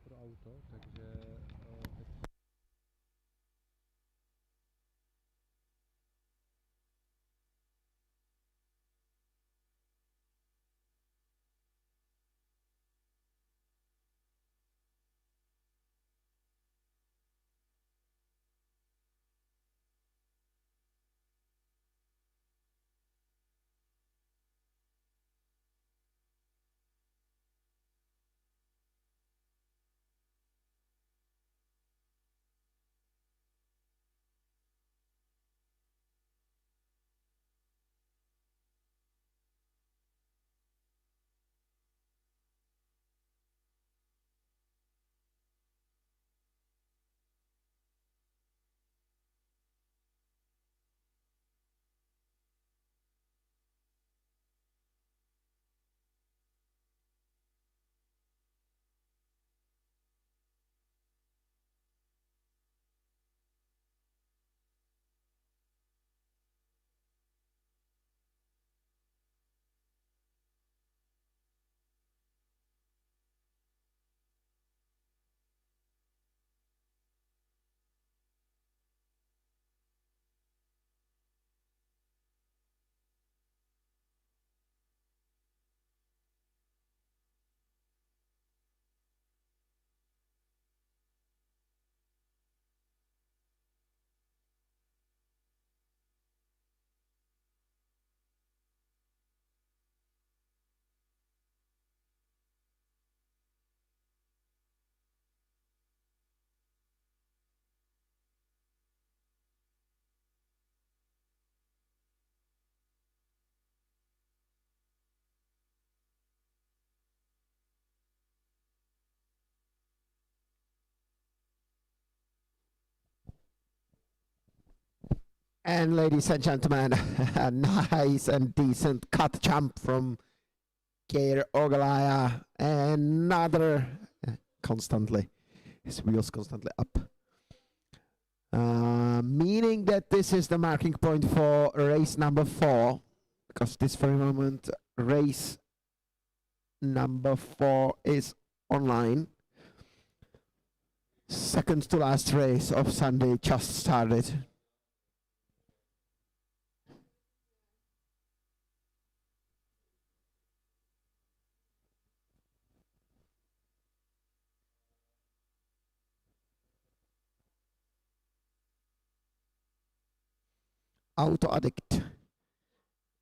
pro auto, takže teď And ladies and gentlemen, a nice and decent cut jump from Geir Ogalaya. Another constantly, his wheels constantly up. Meaning that this is the marking point for race number 4, because this very moment race number 4 is online. Second to last race of Sunday just started. Auto Addict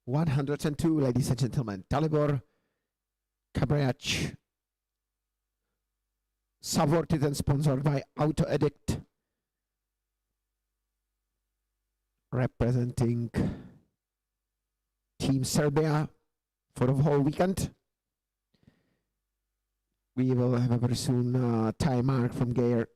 102, ladies and gentlemen. Dalibor Kabriach, supported and sponsored by Auto Addict, representing Team Serbia for the whole weekend. We will have a very soon time mark from Geir.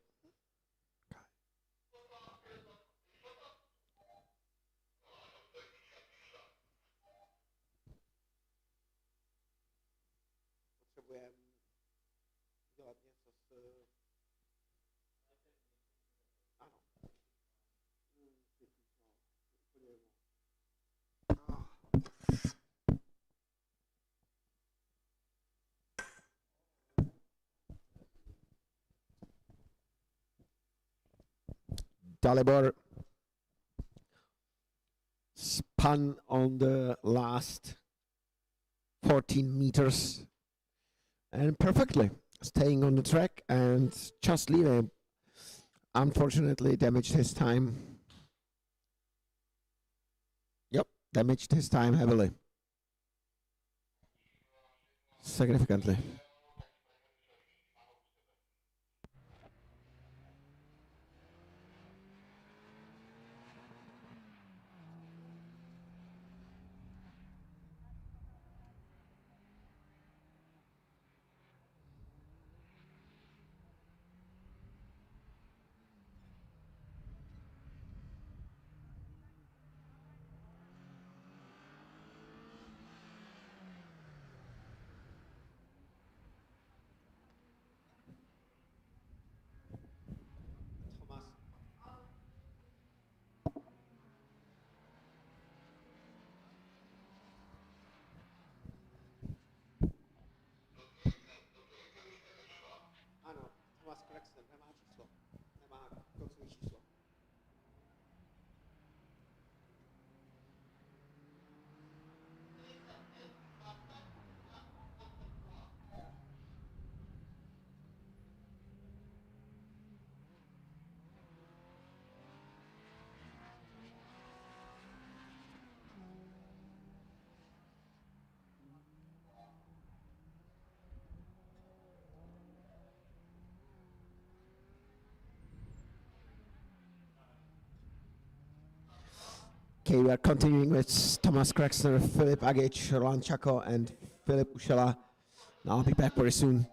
Dalibor spun on the last 14 meters and perfectly staying on the track and just leaving. Unfortunately damaged his time. Yep, damaged his time heavily. Significantly. Okay, we are continuing with Thomas Krexner, Filip Agic, Roland Čako, and Filip Ušela. I'll be back very soon.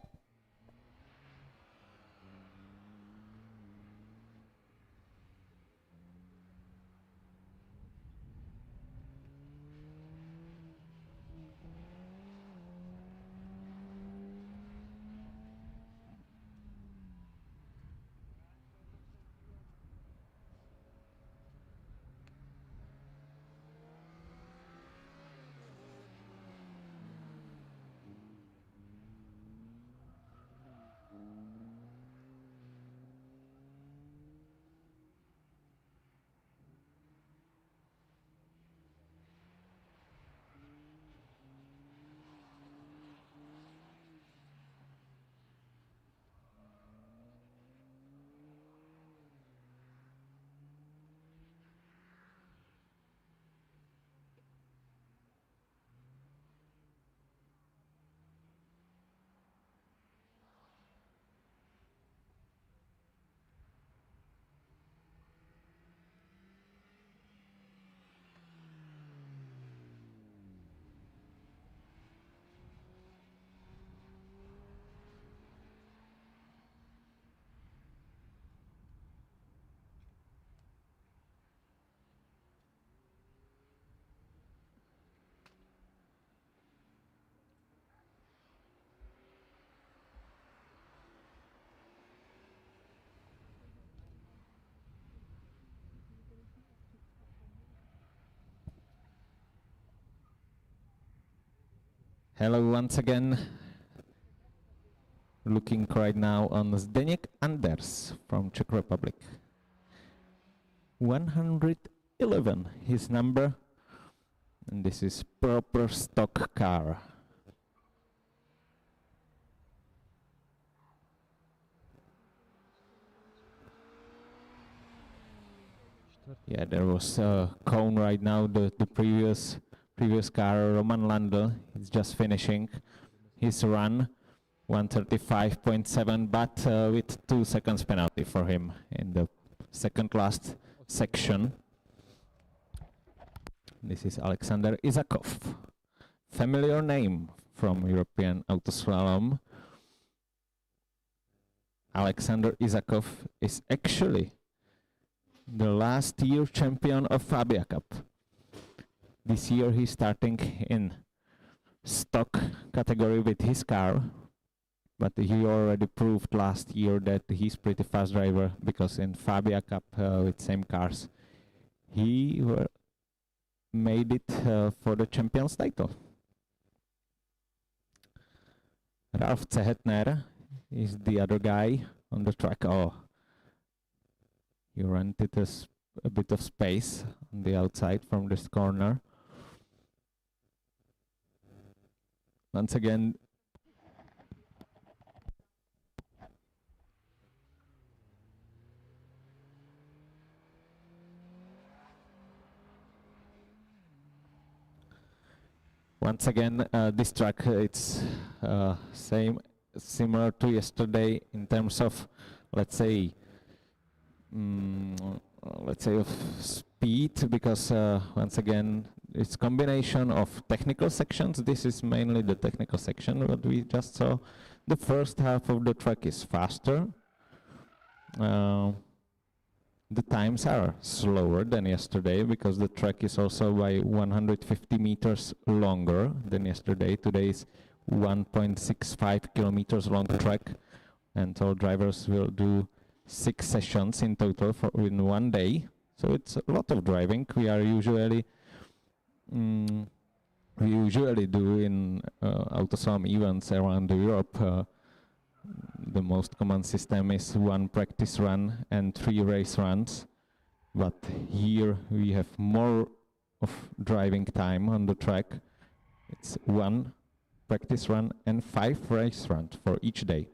Hello once again. Looking right now on Zdeněk Anders from Czech Republic. 111 his number, and this is proper stock car. Yeah, there was a cone right now. The previous car, Roman Landl, is just finishing his run, 135.7, but with 2 seconds penalty for him in the second last section. This is Alexander Isakov, familiar name from European Autoslalom. Alexander Isakov is actually the last year champion of Fabia Cup. This year he's starting in stock category with his car, but he already proved last year that he's pretty fast driver, because in Fabia Cup with same cars he made it for the champion's title. Ralf Cehetner is the other guy on the track. Oh, he rented a bit of space on the outside from this corner. Once again, this track, it's similar to yesterday in terms of, let's say of speed, because once again it's combination of technical sections. This is mainly the technical section what we just saw. The first half of the track is faster. The times are slower than yesterday, because the track is also by 150 meters longer than yesterday. Today is 1.65 kilometers long track, and all drivers will do 6 sessions in total in one day. So it's a lot of driving. We usually do in Autoslalom events around Europe. The most common system is 1 practice run and 3 race runs, but here we have more of driving time on the track. It's 1 practice run and 5 race runs for each day.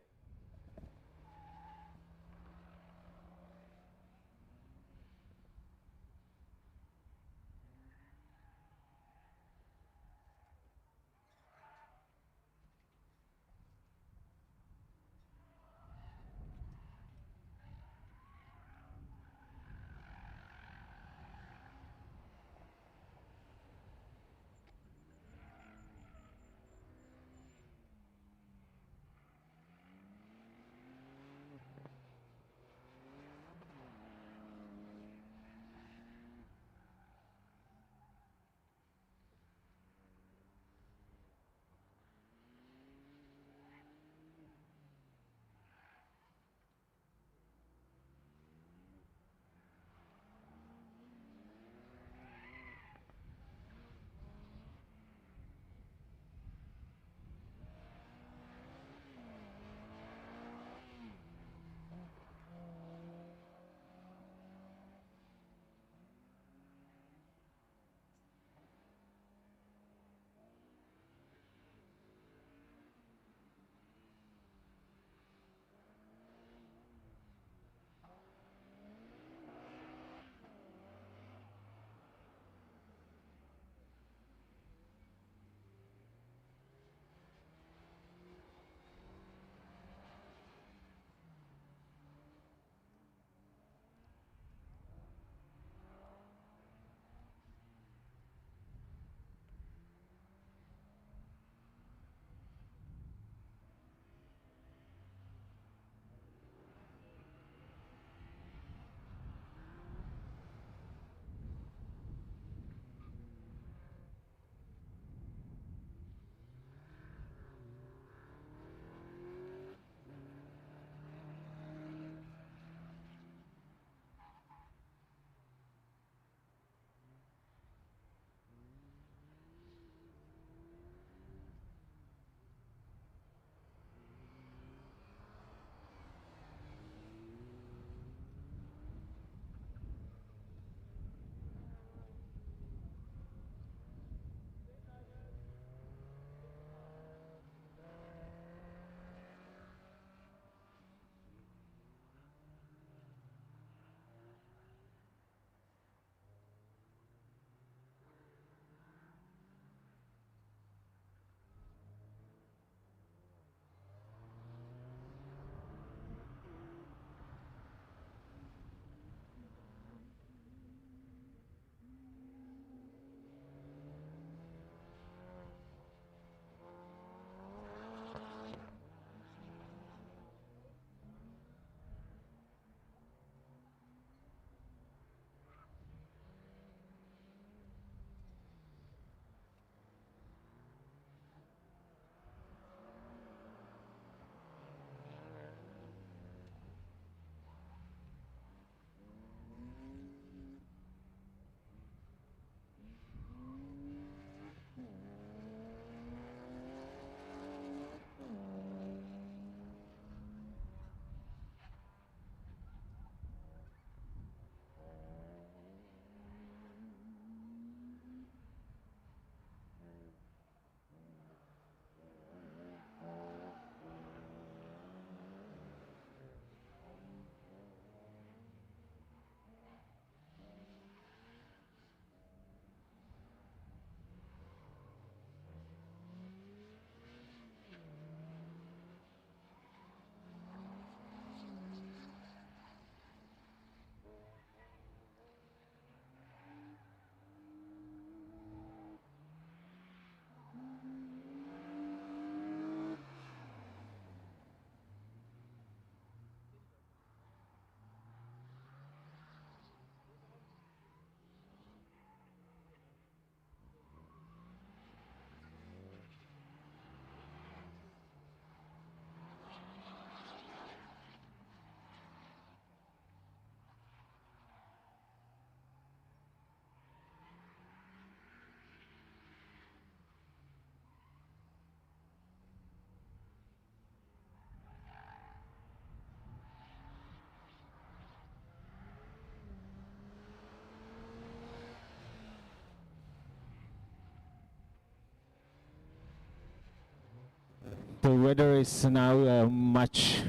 weather is now much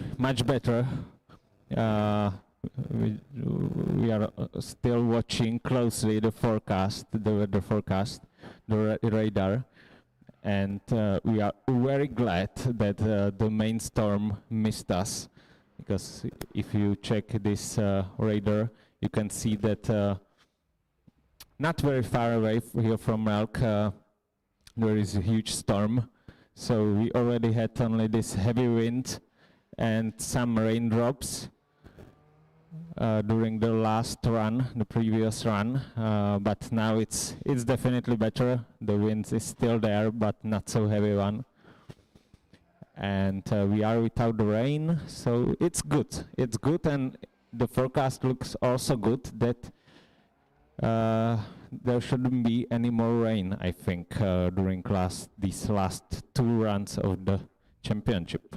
better. We are still watching closely the forecast, the weather forecast, the radar, and we are very glad that the main storm missed us, because if you check this radar, you can see that not very far away here from Melk there is a huge storm. So we already had only this heavy wind and some raindrops during the last run, the previous run, but now it's definitely better. The wind is still there, but not so heavy one. And we are without the rain, so it's good. It's good, and the forecast looks also good that there shouldn't be any more rain, I think, during these last 2 runs of the championship.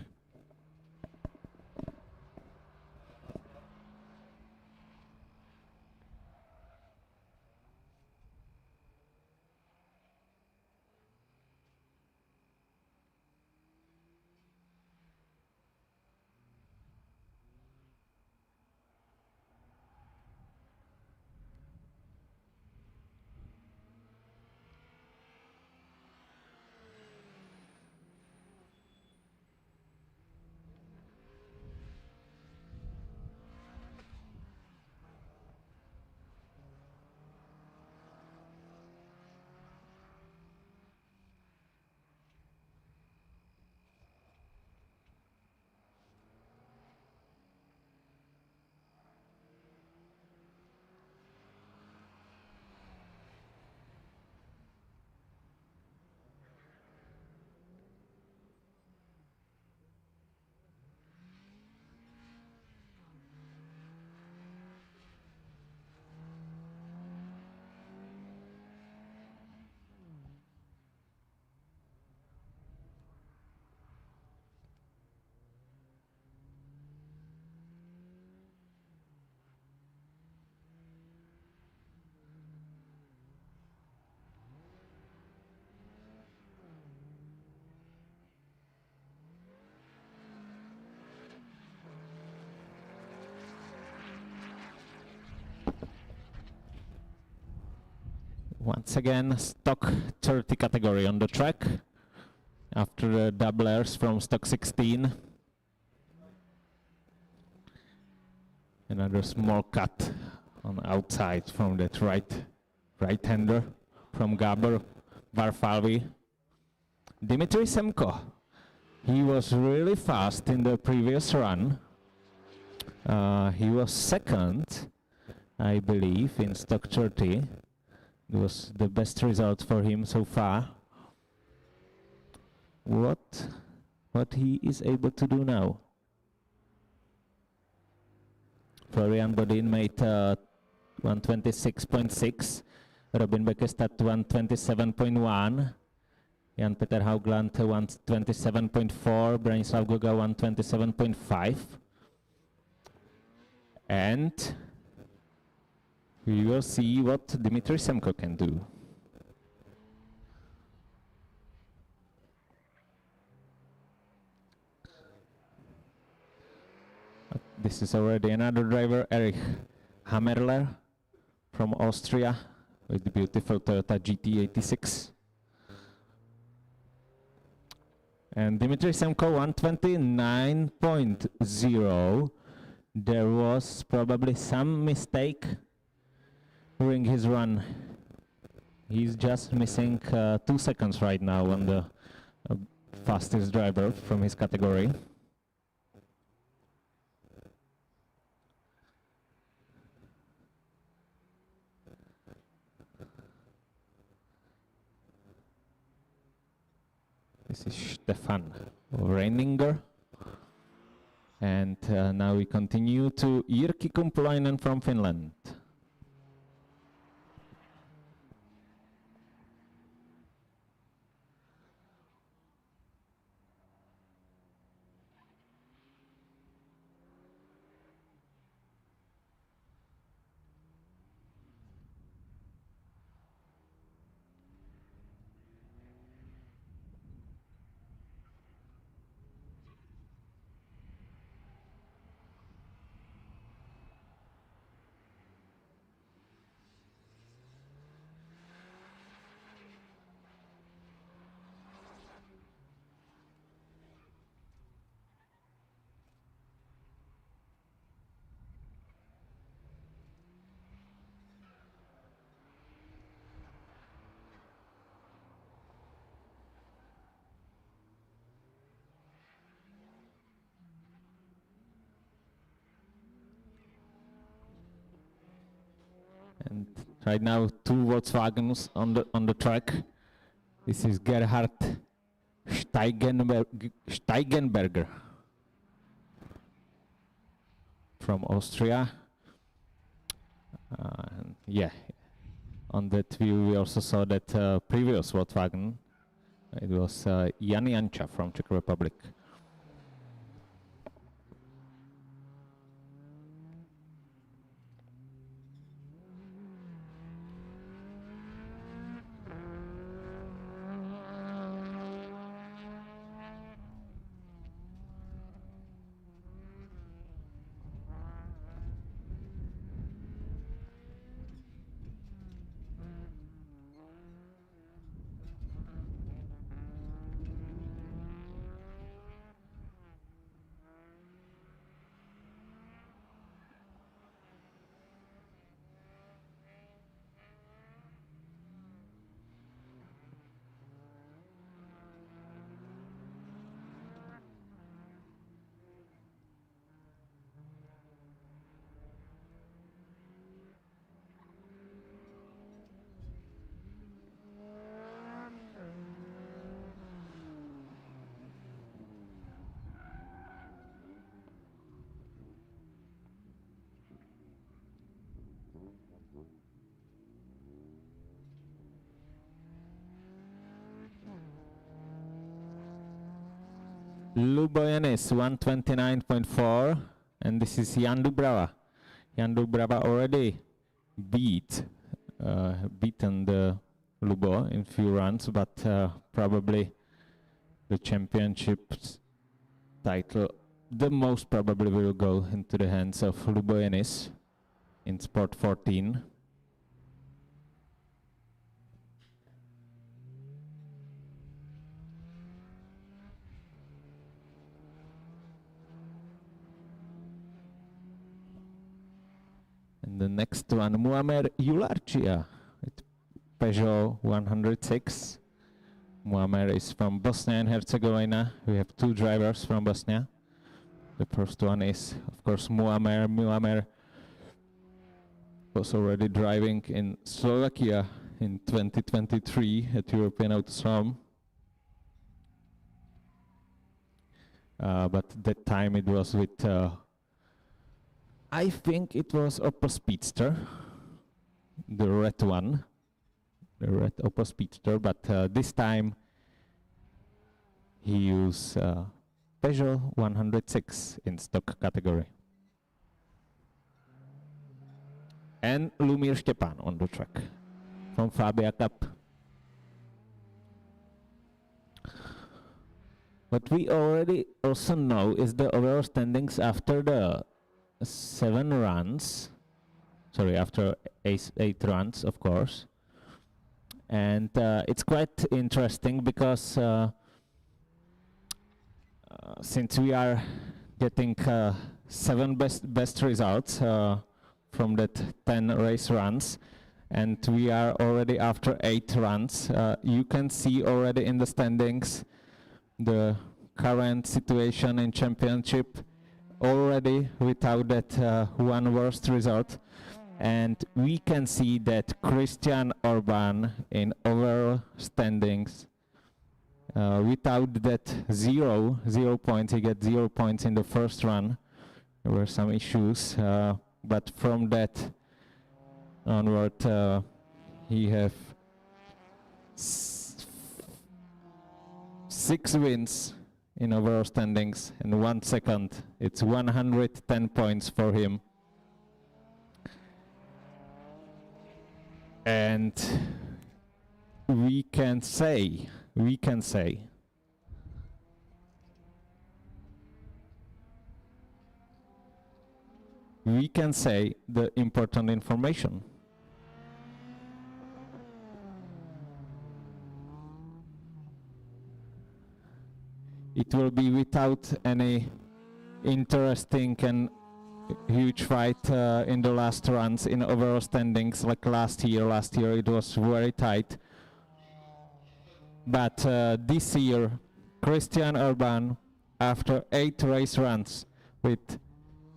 Once again, stock 30 category on the track after the doublers from stock 16. Another small cut on the outside from that right-hander from Gabor Varfalvi. Dimitri Semko, he was really fast in the previous run. He was second, I believe, in stock 30. It was the best result for him so far. What he is able to do now? Florian Bodin made 126.6. Robin Beckestad 127.1. Jan Peter Haugland 127.4. Branislav Goga 127.5. And we will see what Dimitri Semko can do. This is already another driver, Erich Hammerler from Austria with the beautiful Toyota GT86. And Dimitri Semko 129.0. There was probably some mistake during his run. He's just missing 2 seconds right now on the fastest driver from his category. This is Stefan Reininger. And now we continue to Jyrki Kumpulainen from Finland. And right now, two Volkswagens on the track. This is Gerhard Steigenberger from Austria. And yeah, on that view we also saw that previous Volkswagen. It was Jan Janča from Czech Republic. Lubojanis 129.4, and this is Jan Dubrava. Jan Dubrava already beaten the Lubo in few runs, but probably the championship title the most probably will go into the hands of Lubojanis in Sport 14. And the next one, Muammer Jularčija, with Peugeot 106. Muammer is from Bosnia and Herzegovina. We have two drivers from Bosnia. The first one is, of course, Muammer. Muammer was already driving in Slovakia in 2023 at European Autoslalom. But that time it was with I think it was Opel Speedster, the red one, the red Opel Speedster, but this time he used Peugeot 106 in stock category. And Lumir Stepan on the track from Fabia Cup. What we already also know is the overall standings after the 7 runs, sorry, after 8 runs, of course. And it's quite interesting because since we are getting 7 best results from that 10 race runs, and we are already after 8 runs, you can see already in the standings the current situation in championship already without that one worst result. And we can see that Christian Orban in overall standings without that 0 points, he got 0 points in the first run. There were some issues, but from that onward he have 6 wins in overall standings and 1 second. It's 110 points for him. And we can say the important information. It will be without any interesting and huge fight in the last runs in overall standings like last year. Last year it was very tight. But this year, Christian Orban, after 8 race runs with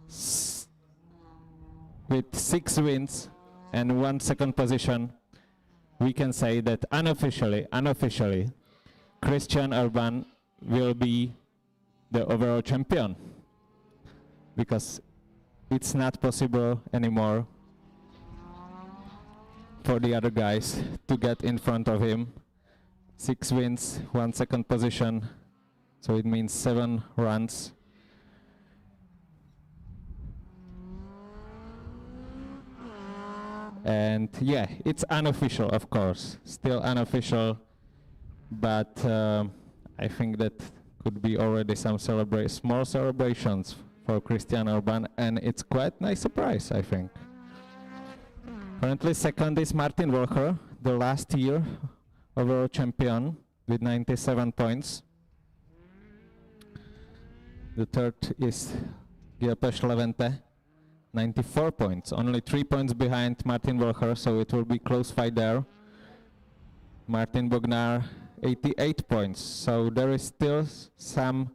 6 wins and 1 second position, we can say that unofficially, Christian Urban will be the overall champion, because it's not possible anymore for the other guys to get in front of him. 6 wins, 1 second position, so it means 7 runs. And yeah, it's unofficial, of course, still unofficial, but I think that could be already some small celebrations for Christian Urban, and it's quite nice surprise, I think. Currently second is Martin Walker, the last year overall champion with 97 points. The third is Gilpes Levente, 94 points, only 3 points behind Martin Walker, so it will be close fight there. Martin Bognar, 88 points, so there is still some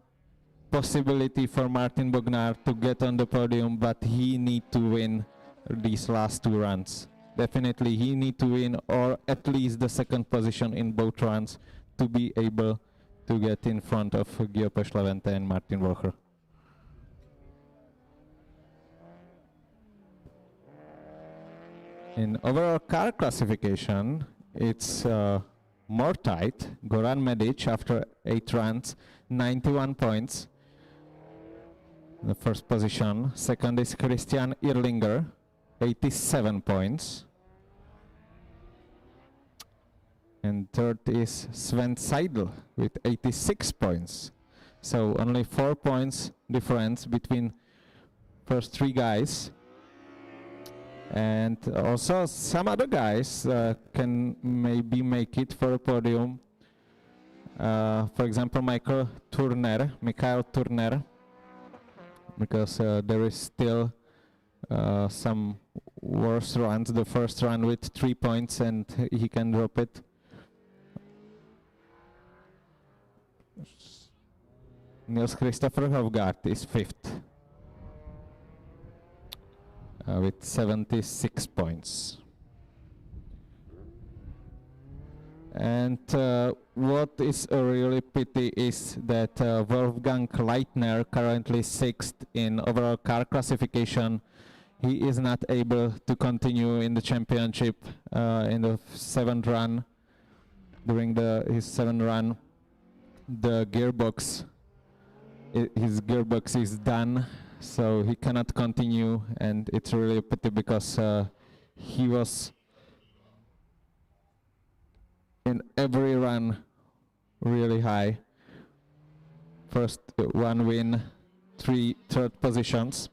possibility for Martin Bognar to get on the podium, but he need to win these last 2 runs. Definitely he need to win, or at least the second position in both runs, to be able to get in front of Gilpes Levente and Martin Walker. In overall car classification, it's more tight. Goran Medic, after 8 runs, 91 points. The first position. Second is Christian Irlinger, 87 points. And third is Sven Seidel with 86 points. So only 4 points difference between first 3 guys. And also some other guys can maybe make it for a podium. For example, Michael Turner, because there is still some worse runs. The first run with 3 points and he can drop it. Niels Christopher Hovgaard is 5th. With 76 points. And what is a really pity is that Wolfgang Leitner, currently 6th in overall car classification, he is not able to continue in the championship in the 7th run. During his 7th run, the gearbox, his gearbox is done, so he cannot continue, and it's really a pity because he was in every run really high. First 1 win, 3 third positions.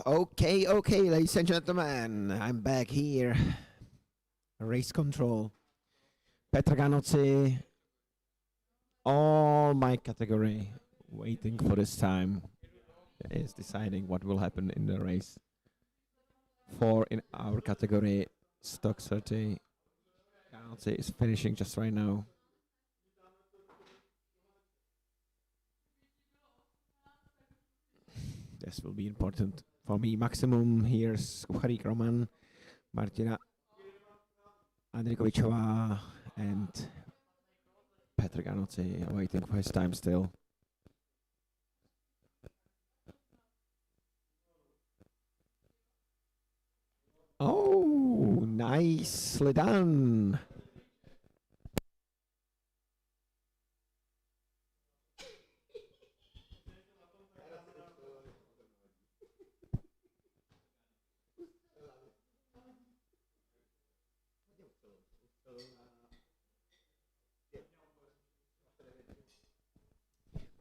Okay, ladies and gentlemen, I'm back here. Race control. Petr Ganozzi, all my category, waiting for this time, is deciding what will happen in the race. 4 in our category, stock 30. Ganozzi is finishing just right now. This will be important for me. Maximum, here's Wachauring Roman, Martina Andrikovičová, and Petr Ganozzi waiting for his time still. Oh, nicely done.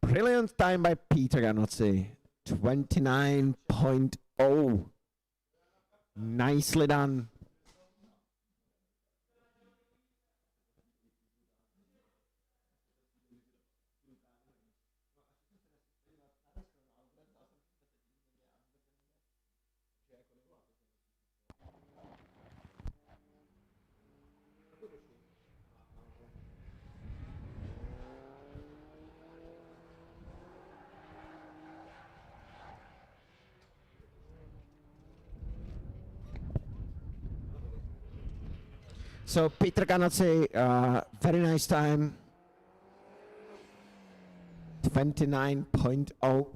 Brilliant time by Petr Ganozzi. 29.0. Nicely done. So Petr Ganozzi, very nice time. 29.0.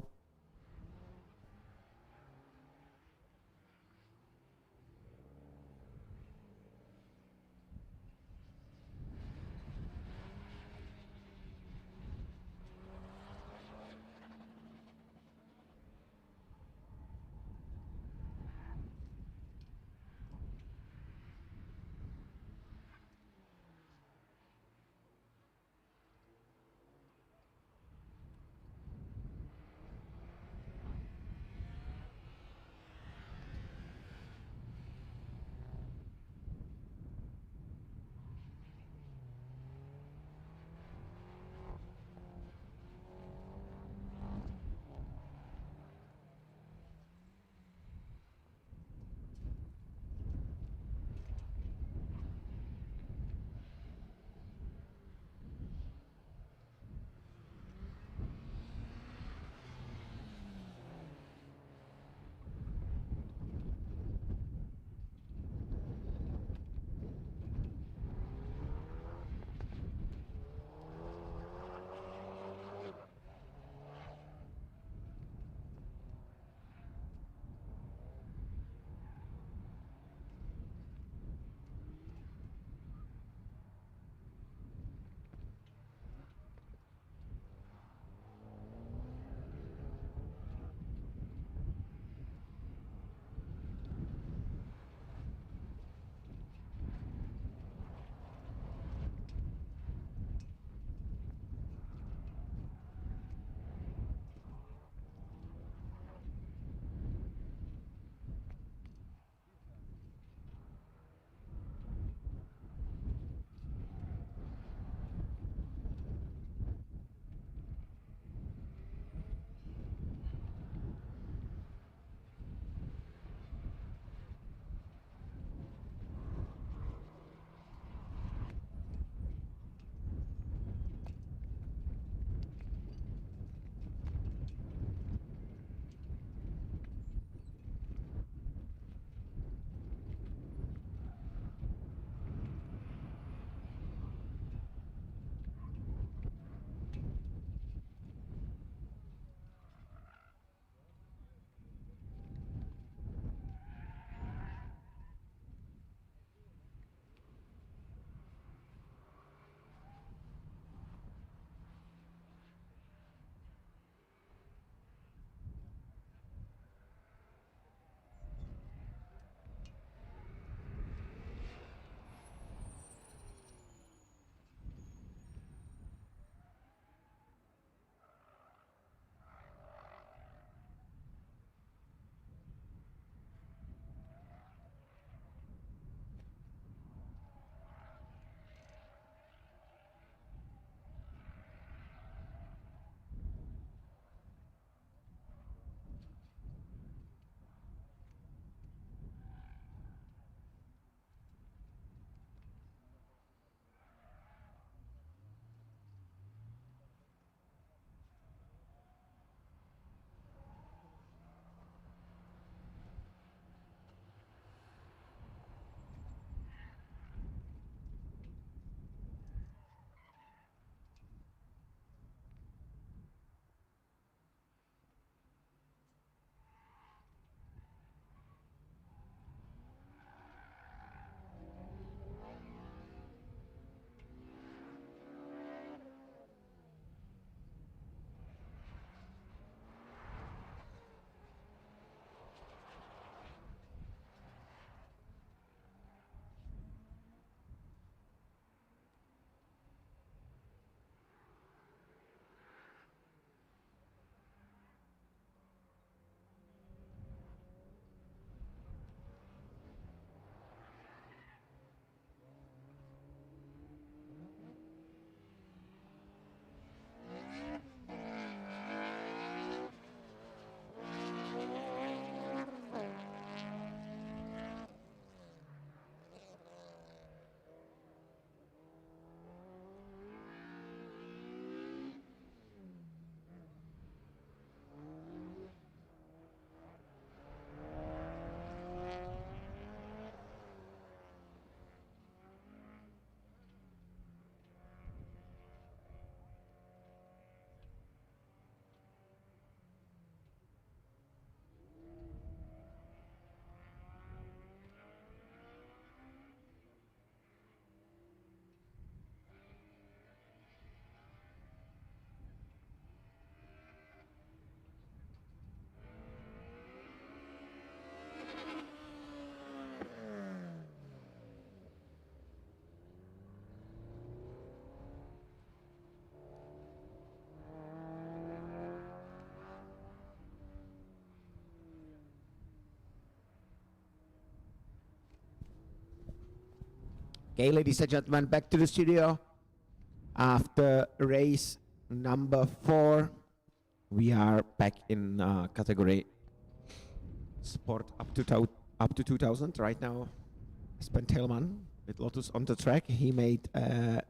Okay, ladies and gentlemen, back to the studio. After race number 4, we are back in category sport up to 2000 right now. Sven Tillman with Lotus on the track. He made a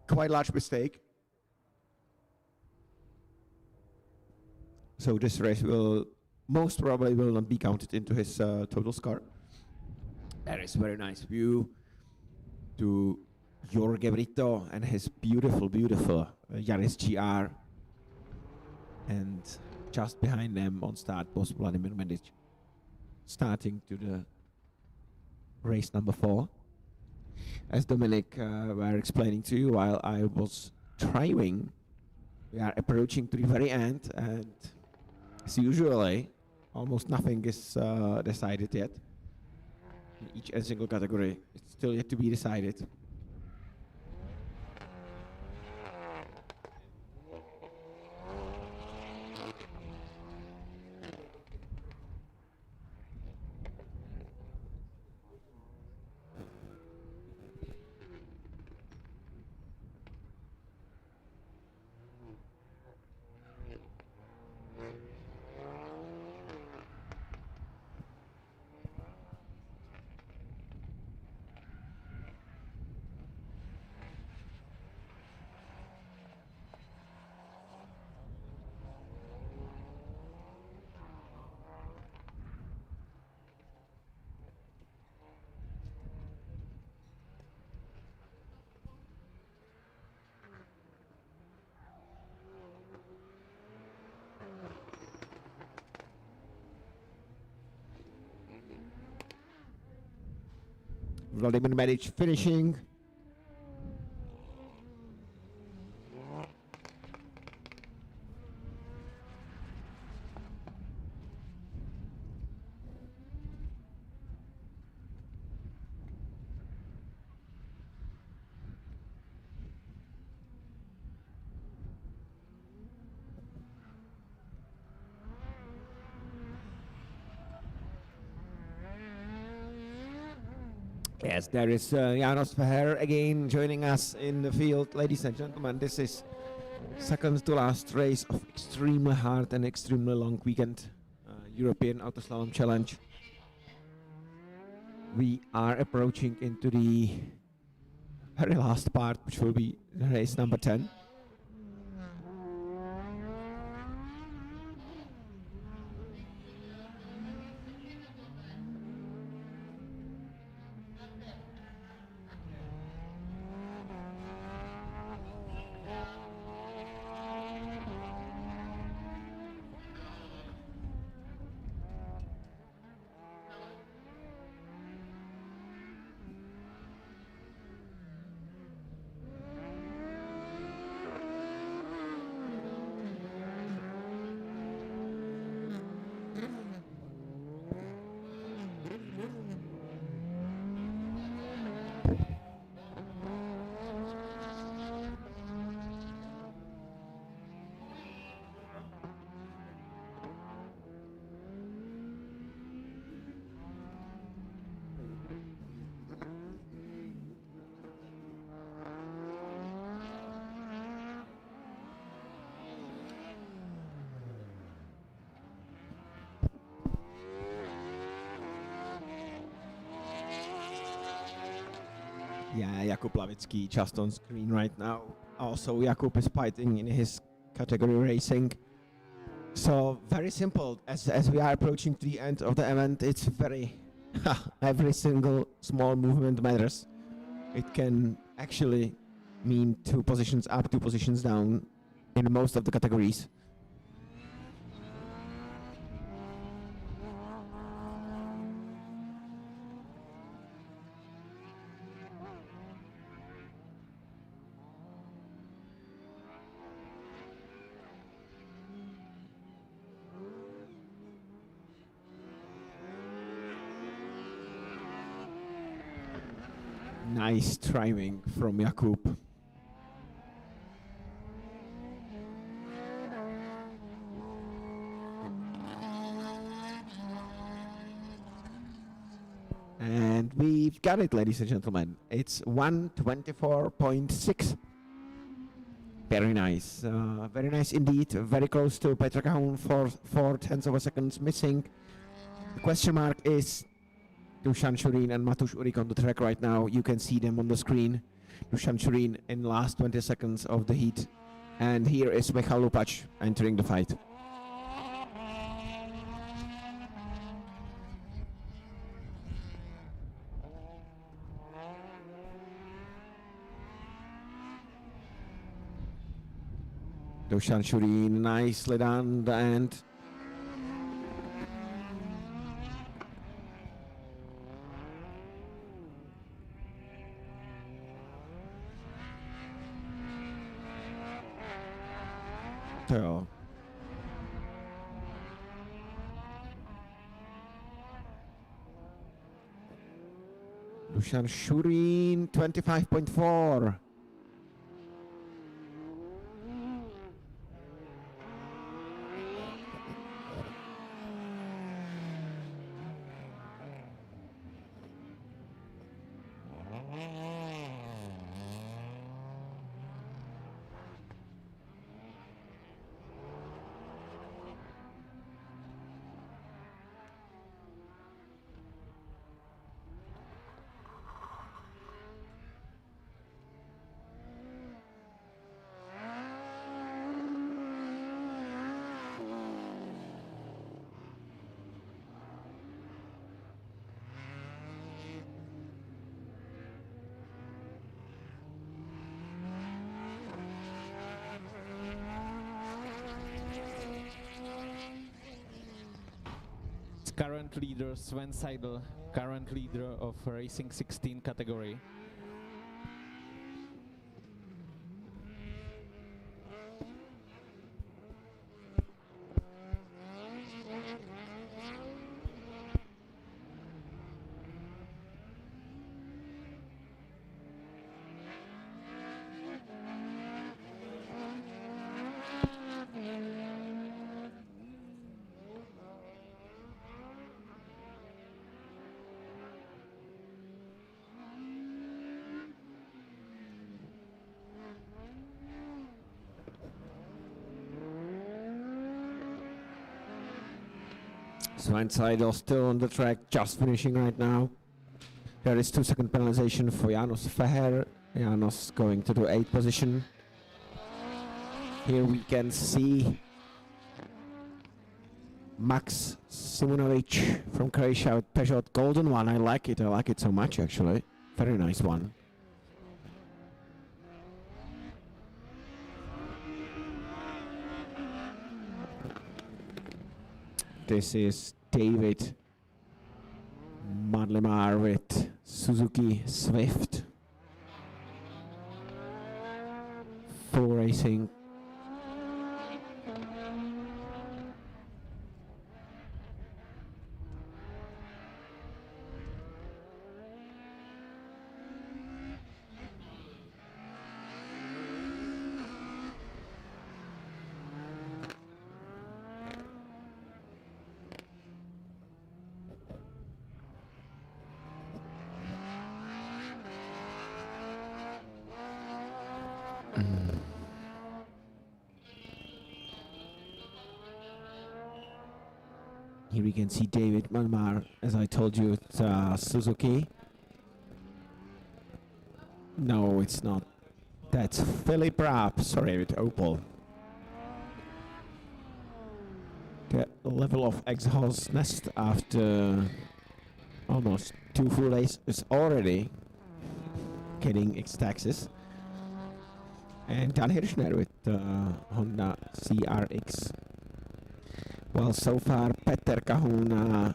quite large mistake. So this race will most probably will not be counted into his total score. There is very nice view to Jorge Brito and his beautiful Yaris GR. And just behind them on start was Vladimir Medic, starting to the race number 4. As Dominic were explaining to you while I was driving, we are approaching to the very end, and as usually, almost nothing is decided yet. In each and single category, it's still yet to be decided. Vladimir Medic finishing. Yes, there is Janos Verheer again joining us in the field. Ladies and gentlemen, this is second to last race of extremely hard and extremely long weekend European Autoslalom Challenge. We are approaching into the very last part, which will be race number 10. Yeah, Jakub Lavický just on screen right now. Also, Jakub is fighting in his category racing. So very simple. As we are approaching to the end of the event, it's very every single small movement matters. It can actually mean 2 positions up, 2 positions down in most of the categories. Nice driving from Jakub. And we got it, ladies and gentlemen. It's 1:24.6. Very nice. Very nice indeed. Very close to Petr Kahun for 4/10 of a second missing. The question mark is Dusan Shurin and Matusz Urik on the track right now. You can see them on the screen. Dusan Shurin in last 20 seconds of the heat. And here is Michal Lupac entering the fight. Dusan Shurin nicely done the end. So. Dusan Shurin 25.4. Current leader Sven Seidel, current leader of Racing 16 category. Sven Seidel still on the track, just finishing right now. There is 2-second penalization for Janos Feher. Janos going to the 8th position. Here we can see Max Simonovic from Croatia with Peugeot Golden one. I like it so much actually. Very nice one. This is David Madlemar with Suzuki Swift. Full racing. Here we can see David Malmar, as I told you, it's Suzuki. No, it's not. That's Philip Rapp, sorry, with Opel. The level of exhaustness after almost 2 full days is already getting its taxes. And Dan Hirschner with Honda CRX. Well, so far, Petr Kahun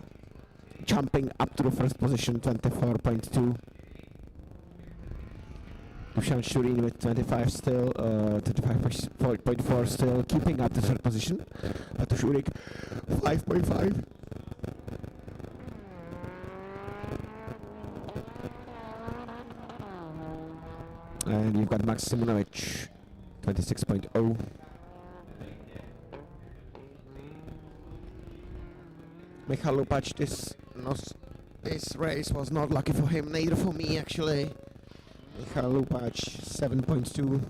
jumping up to the first position, 24.2. Dusan Shurin with 25 still, 25.4 still, keeping up the third position. Matusz Urik, 5.5. And you've got Max Simonovic, 26.0. Michal Lupac, this This race was not lucky for him, neither for me actually. Michal Lupač 7.2.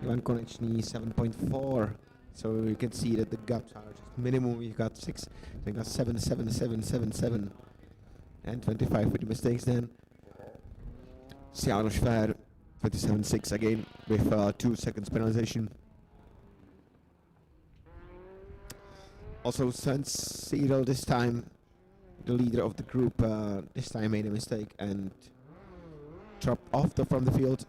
Ivan Konečný 7.4. So you can see that the gaps are just minimum. You got 6, I got 7, 7, 7, 7, 7, and 25 with the mistakes then. János Fer 27.6 again with 2 seconds penalization. Also Sven Cyril this time, the leader of the group, this time made a mistake and dropped off from the field.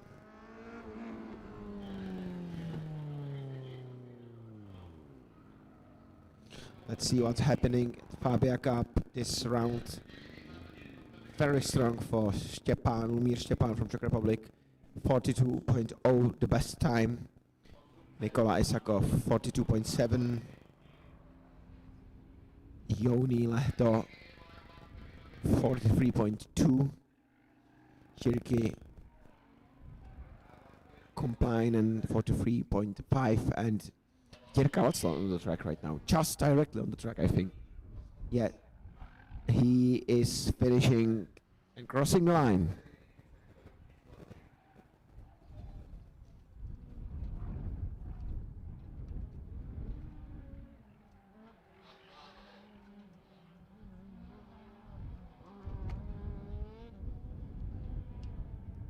Let's see what's happening at Fabia Cup this round. Very strong for Stepan, Lumír Stepan from Czech Republic. 42.0, the best time. Nikola Isakov, 42.7. Joni Lehto, 43.2. Jirki Komplainen, 43.5. And Jirka Wachauring on the track right now. Just directly on the track, I think. Yeah, he is finishing and crossing the line.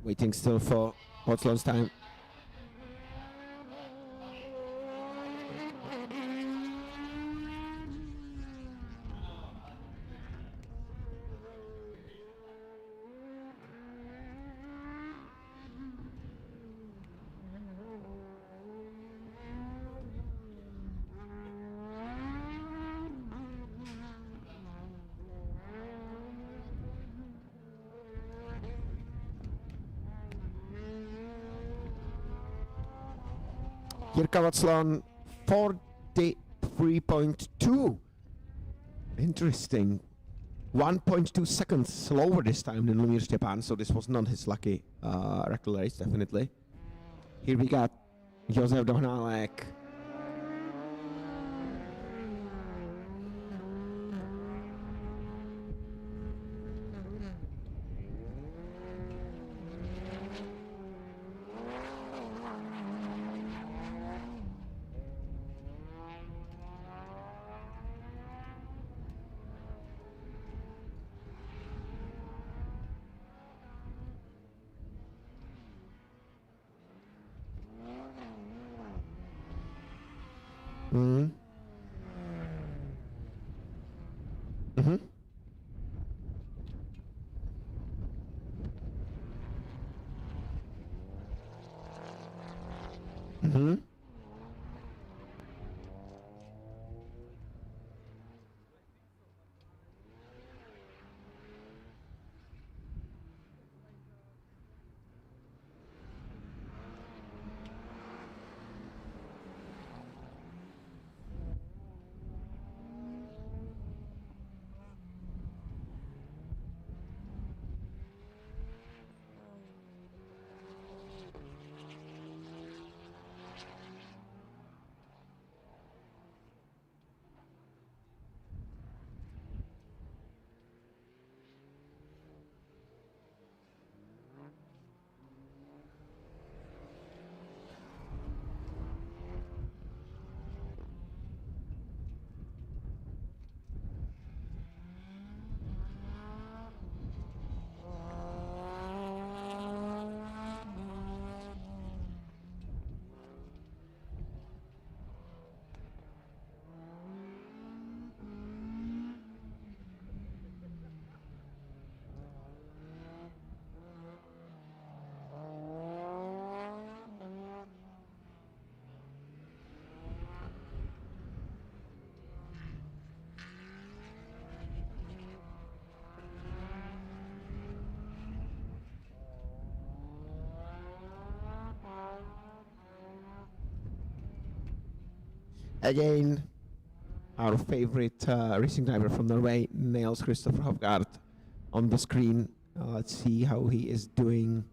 Waiting still for Wachauring's time. Jirka Wachauring 43.2. Interesting. 1.2 seconds slower this time than Lumír Stepan, so this was not his lucky regular race, definitely. Here we got Josef Dohnálek. Mm-hmm. Mm-hmm. Mm-hmm. Again, our favorite racing driver from Norway, Niels Christopher Hofgaard, on the screen. Let's see how he is doing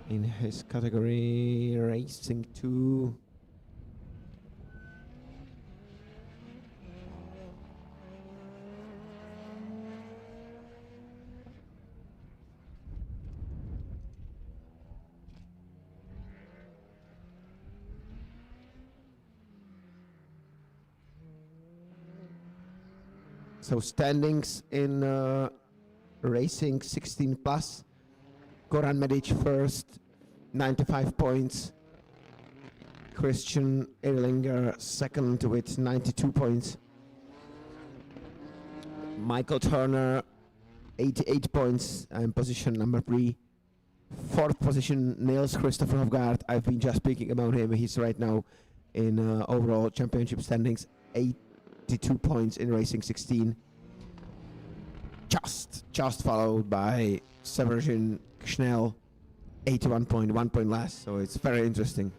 in his category Racing 2. So standings in racing 16 plus. Goran Medic first, 95 points. Christian Erlinger second with 92 points. Michael Turner, 88 points and position number 3. Fourth position, Niels Christopher Hofgaard. I've been just speaking about him. He's right now in overall championship standings, 82 points in racing 16. Just followed by Severin Schnell, 81 point, 1 point less. So it's very interesting.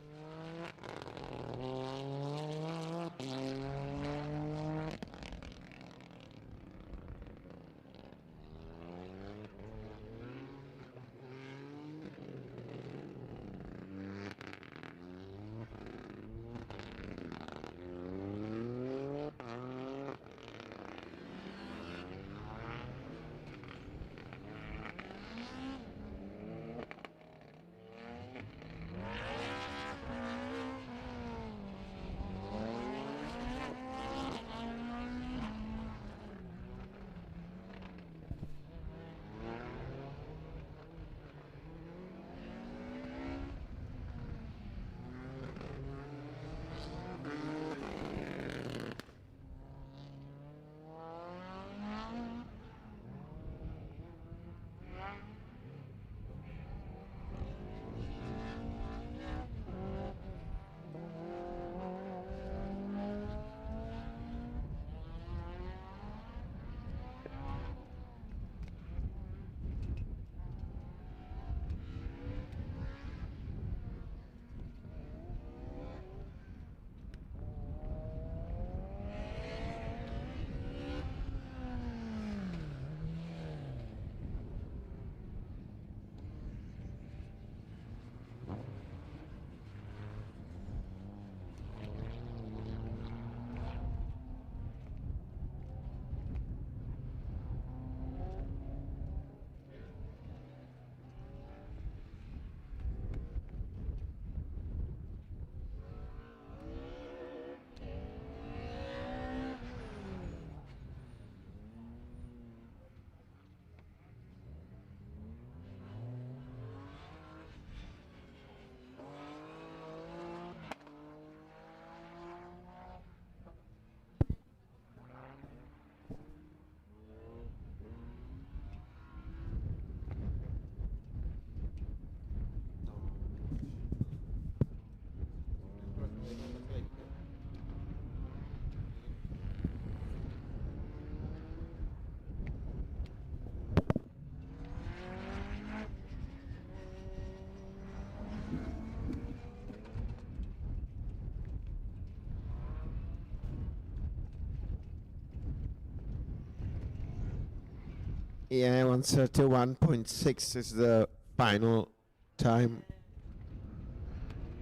Yeah, 131.6 is the final time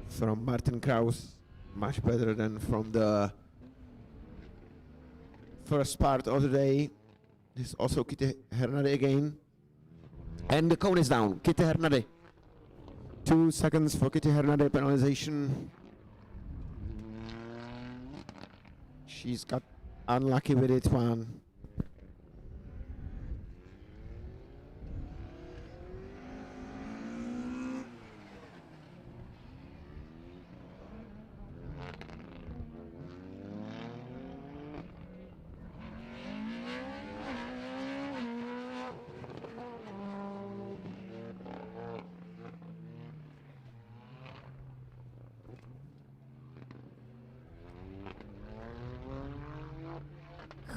from Martin Kraus. Much better than from the first part of the day. This is also Kitty Hernade again. And the cone is down. Kitty Hernade. 2 seconds for Kitty Hernade penalization. She's got unlucky with it one.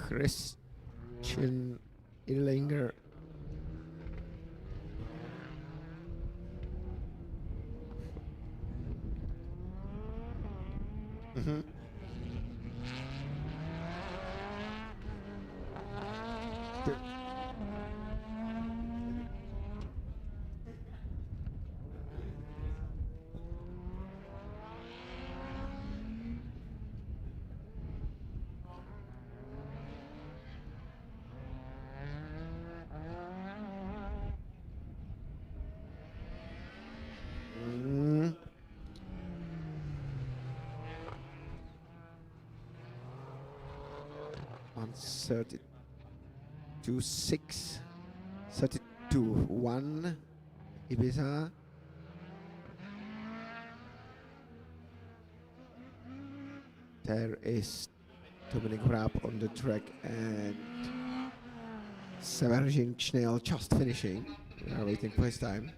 Christian Erlinger. Mm-hmm. Mm. 130. 32.6, 32.1, Ibiza. There is Dominik Raab on the track and Severin Schnell just finishing. We are waiting for his time.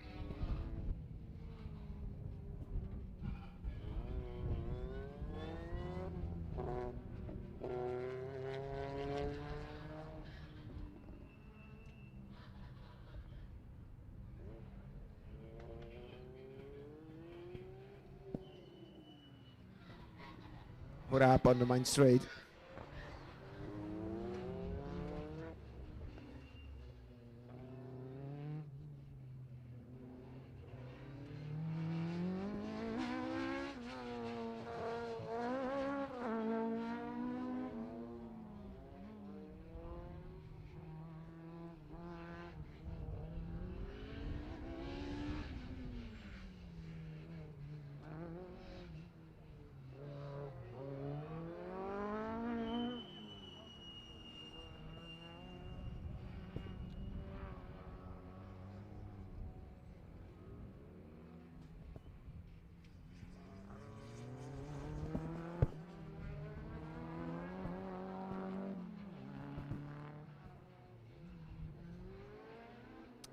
Raab on the main straight.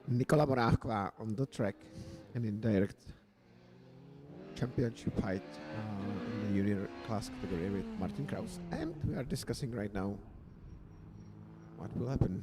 Nicola Moravka on the track and in direct championship fight in the junior class category with Martin Kraus. And we are discussing right now what will happen.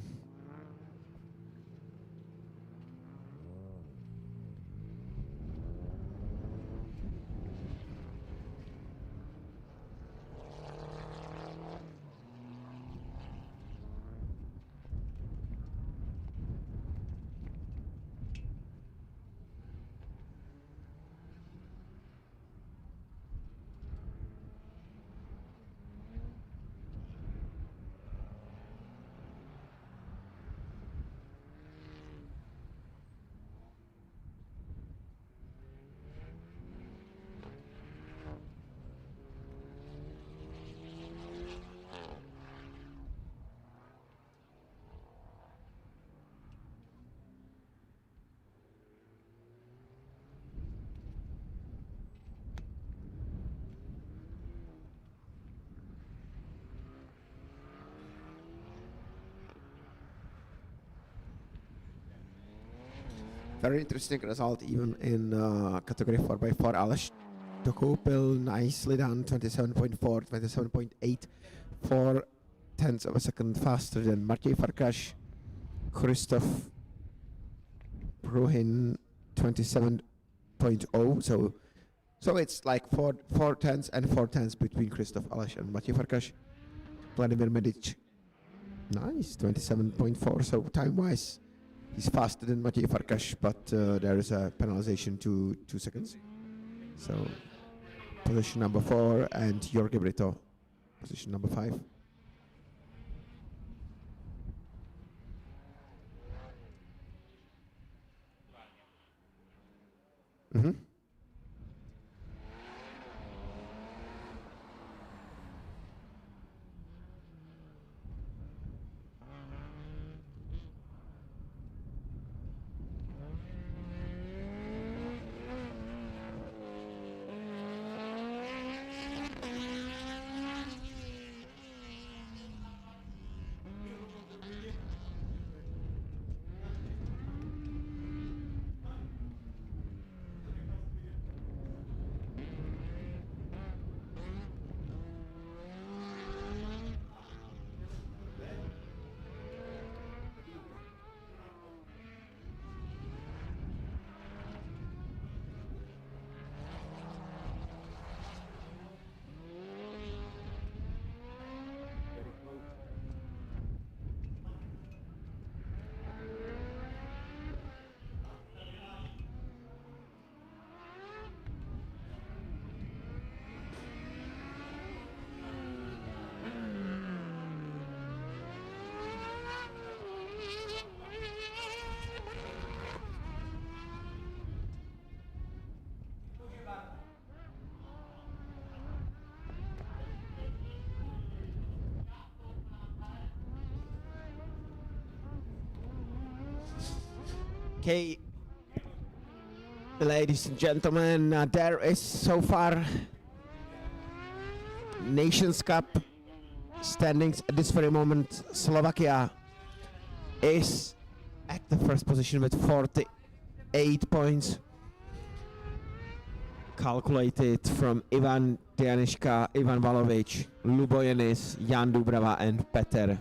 Very interesting result even in category 4x4. Aleš Tokopil nicely done, 27.4, 27.8, 4 tenths of a second faster than Matěj Farkas. Christoph Bruhin 27.0, so it's like 4 tenths and 4 tenths between Christoph Aleš and Matěj Farkas. Vladimir Medic, nice, 27.4, so time-wise he's faster than Matěj Farkas, but there is a penalization to 2 seconds. So position number 4 and Jorge Brito, position number 5. Mm-hmm. Okay, ladies and gentlemen, there is so far Nations Cup standings at this very moment. Slovakia is at the first position with 48 points. Calculated from Ivan Dianiška, Ivan Valovic, Lubojenis, Jan Dubrava and Peter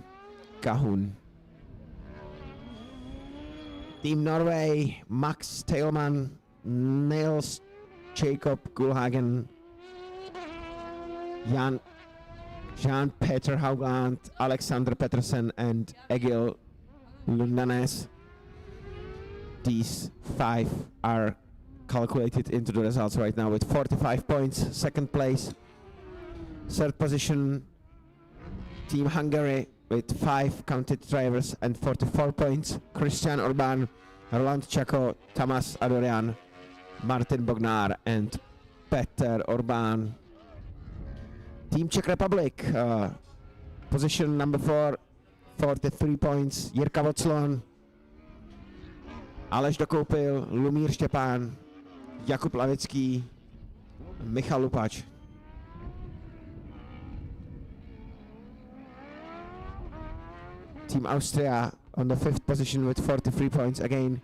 Kahun. Team Norway, Max Teilman, Niels Jacob Gulhagen, Jean-Peter Haugland, Alexander Petersen and Egil Lundanes. These 5 are calculated into the results right now with 45 points. Second place. Third position, Team Hungary with 5 counted drivers and 44 points. Christian Orban, Roland Čako, Tamas Adorian, Martin Bognar and Peter Orban. Team Czech Republic, position number 4, 43 points. Jirka Voclon, Aleš Dokoupil, Lumír Štěpán, Jakub Lavický, Michal Lupač. Team Austria on the 5th position with 43 points again.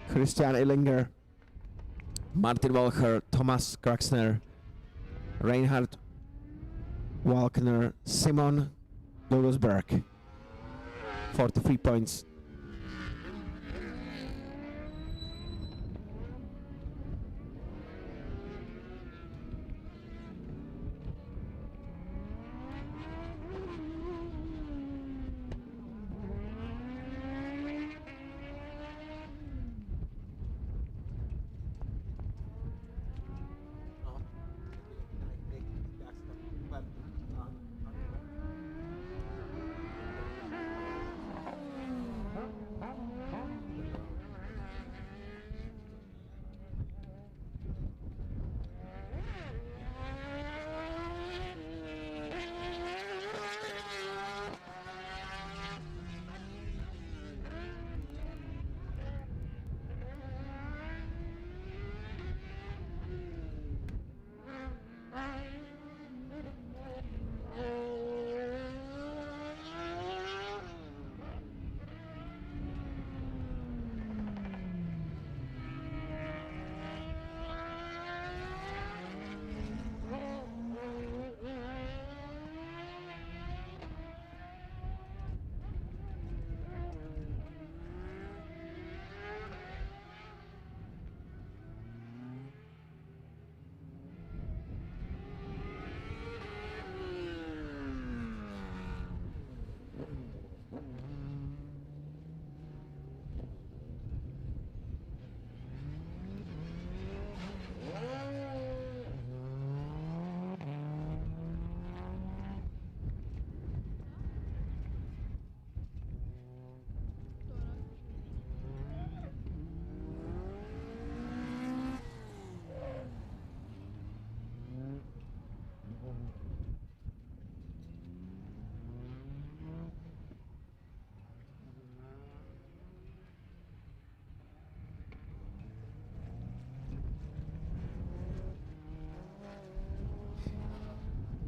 Christian Illinger, Martin Walcher, Thomas Kraxner, Reinhard Walkner, Simon Lulosberg. 43 points.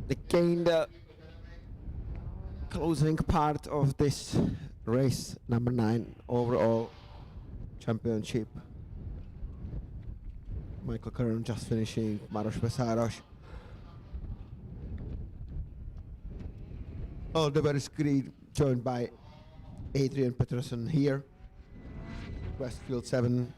Again, the closing part of this race, number 9 overall championship. Michael Curran just finishing, Maros Besáros. Oliver Screed joined by Adrian Peterson here. Westfield 7.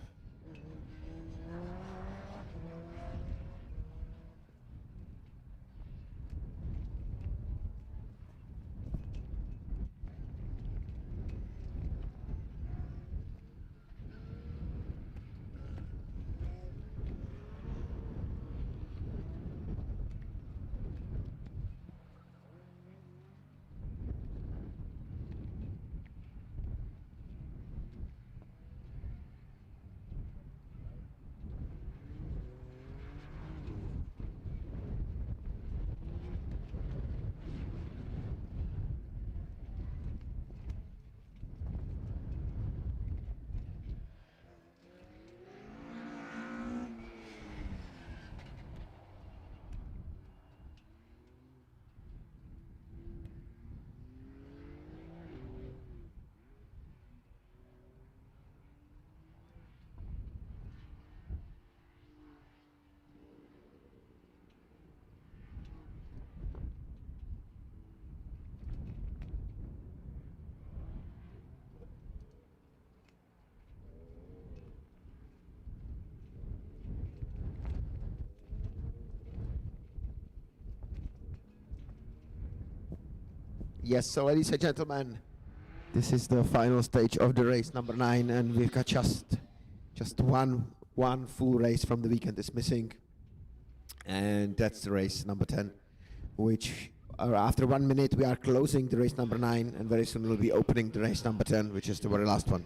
Yes, so ladies and gentlemen, this is the final stage of the race number 9, and we've got just one full race from the weekend is missing, and that's the race number 10, which after 1 minute we are closing the race number 9, and very soon we'll be opening the race number 10, which is the very last one.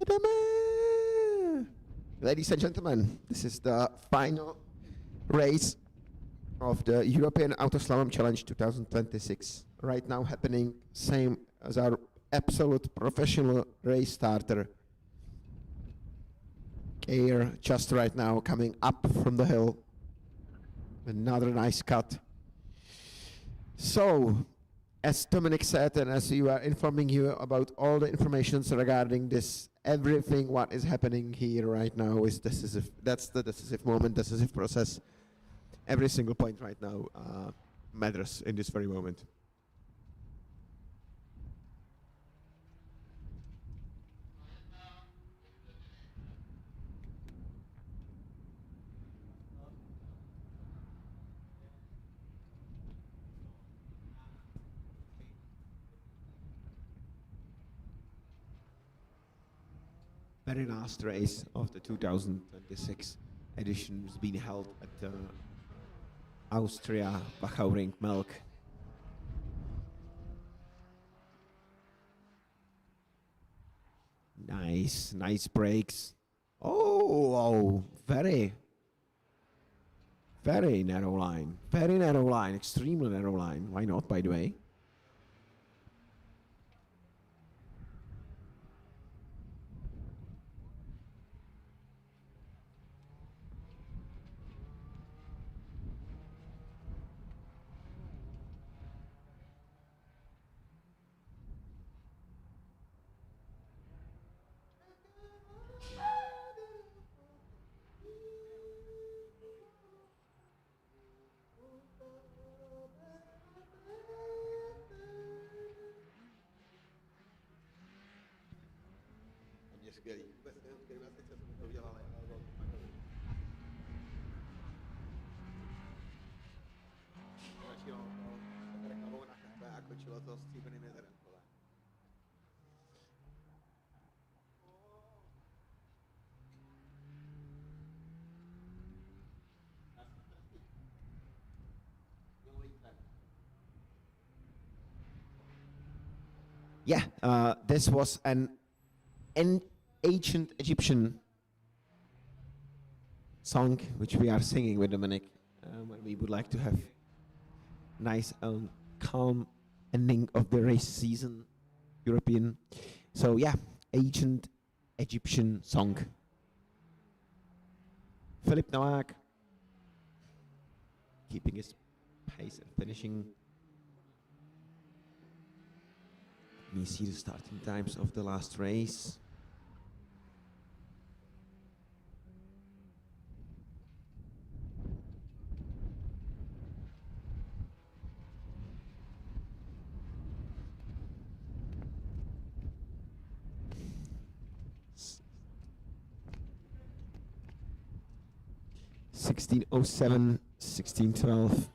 Jedeme! Ladies and gentlemen, this is the final race of the European Autoslalom Challenge 2026. Right now happening, same as our absolute professional race starter. Air just right now coming up from the hill. Another nice cut. So, as Dominic said, and as we are informing you about all the informations regarding this, everything what is happening here right now is decisive. That's the decisive moment, decisive process. Every single point right now matters in this very moment. Very last race of the 2026 edition is being held at Austria, Wachauring, Melk. Nice breaks. Oh, very narrow line. Very narrow line, extremely narrow line. Why not, by the way? Yeah, this was an ancient Egyptian song which we are singing with Dominic. And we would like to have nice calm ending of the race season, European. So yeah, ancient Egyptian song. Filip Novák keeping his pace and finishing. We see the starting times of the last race. (16:07, 16:12).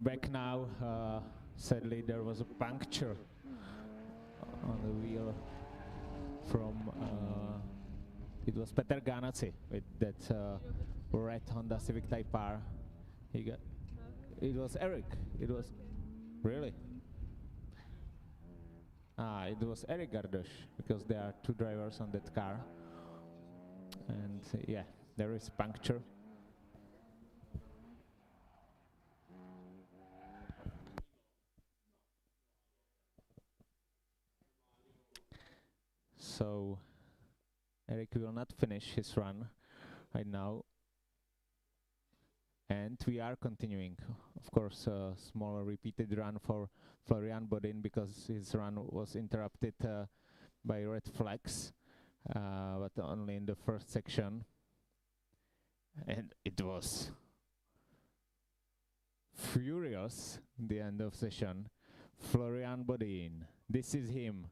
back now. Sadly, there was a puncture on the wheel from it was Peter Ganassi with that red Honda Civic Type R. It was Eric. It was really. It was Eric Gardosh, because there are two drivers on that car, and yeah, there is puncture. So Eric will not finish his run right now, and we are continuing. Of course, a small repeated run for Florian Bodin, because his run was interrupted by red flags, but only in the first section, and it was furious the end of session. Florian Bodin, this is him,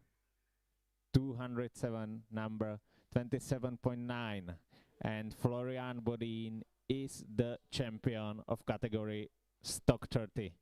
207, number 27.9, and Florian Bodin is the champion of category Stock 30.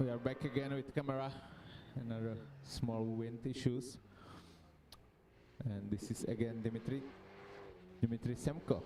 We are back again with camera. Another small wind issues. And this is again Dimitri Semko.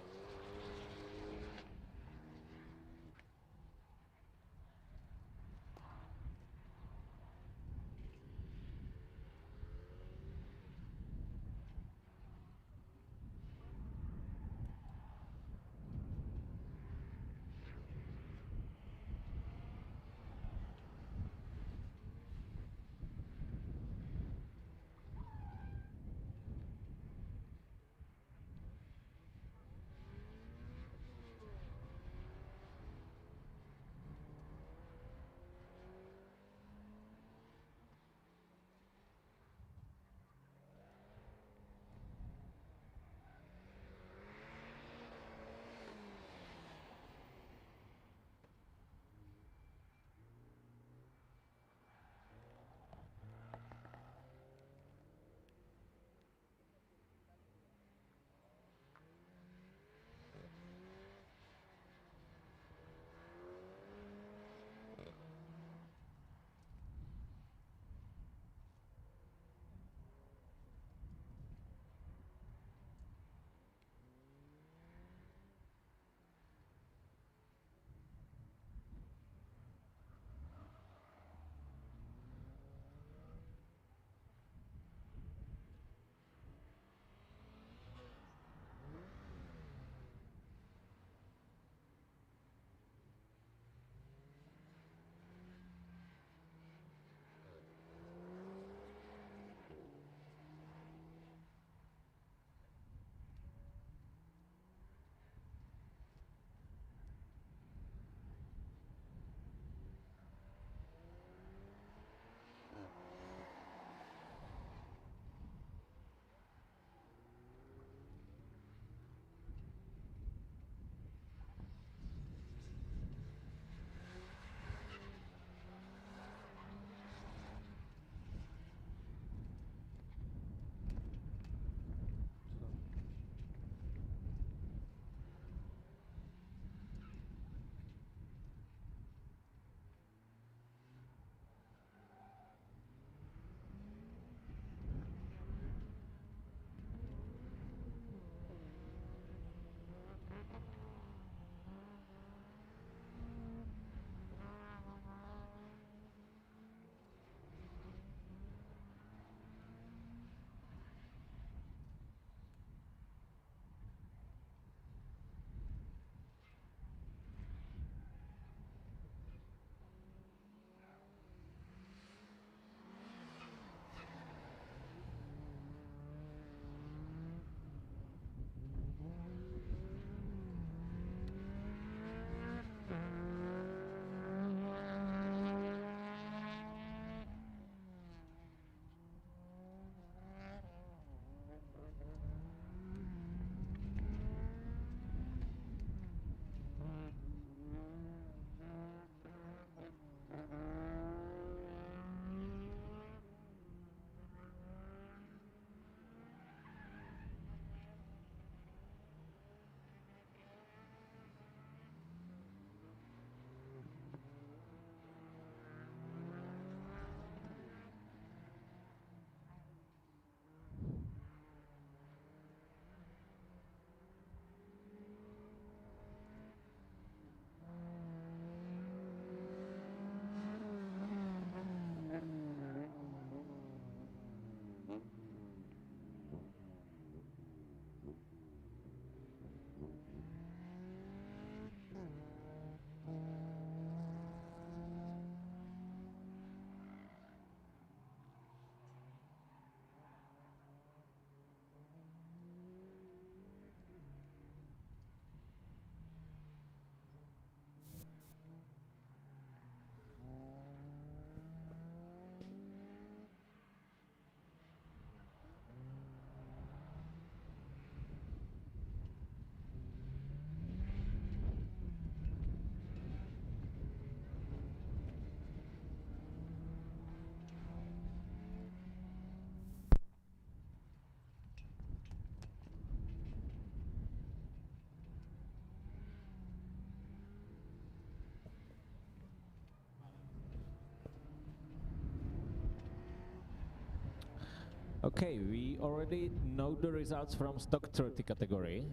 Okay, we already know the results from stock 30 category,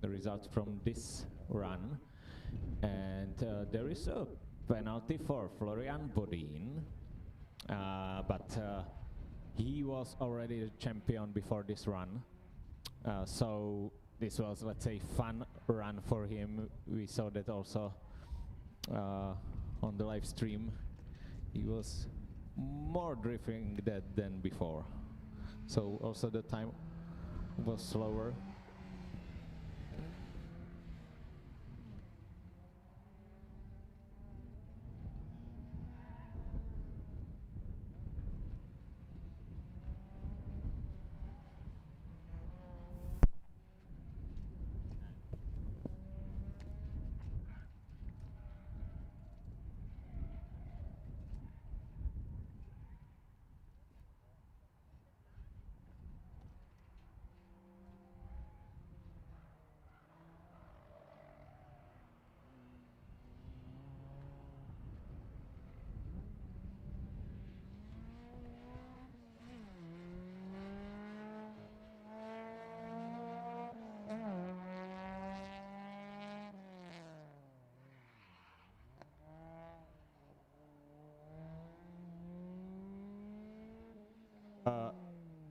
the results from this run, and there is a penalty for Florian Bodin, but he was already the champion before this run, so this was, let's say, fun run for him. We saw that also on the live stream. He was more drifting that than before. So also the time was slower.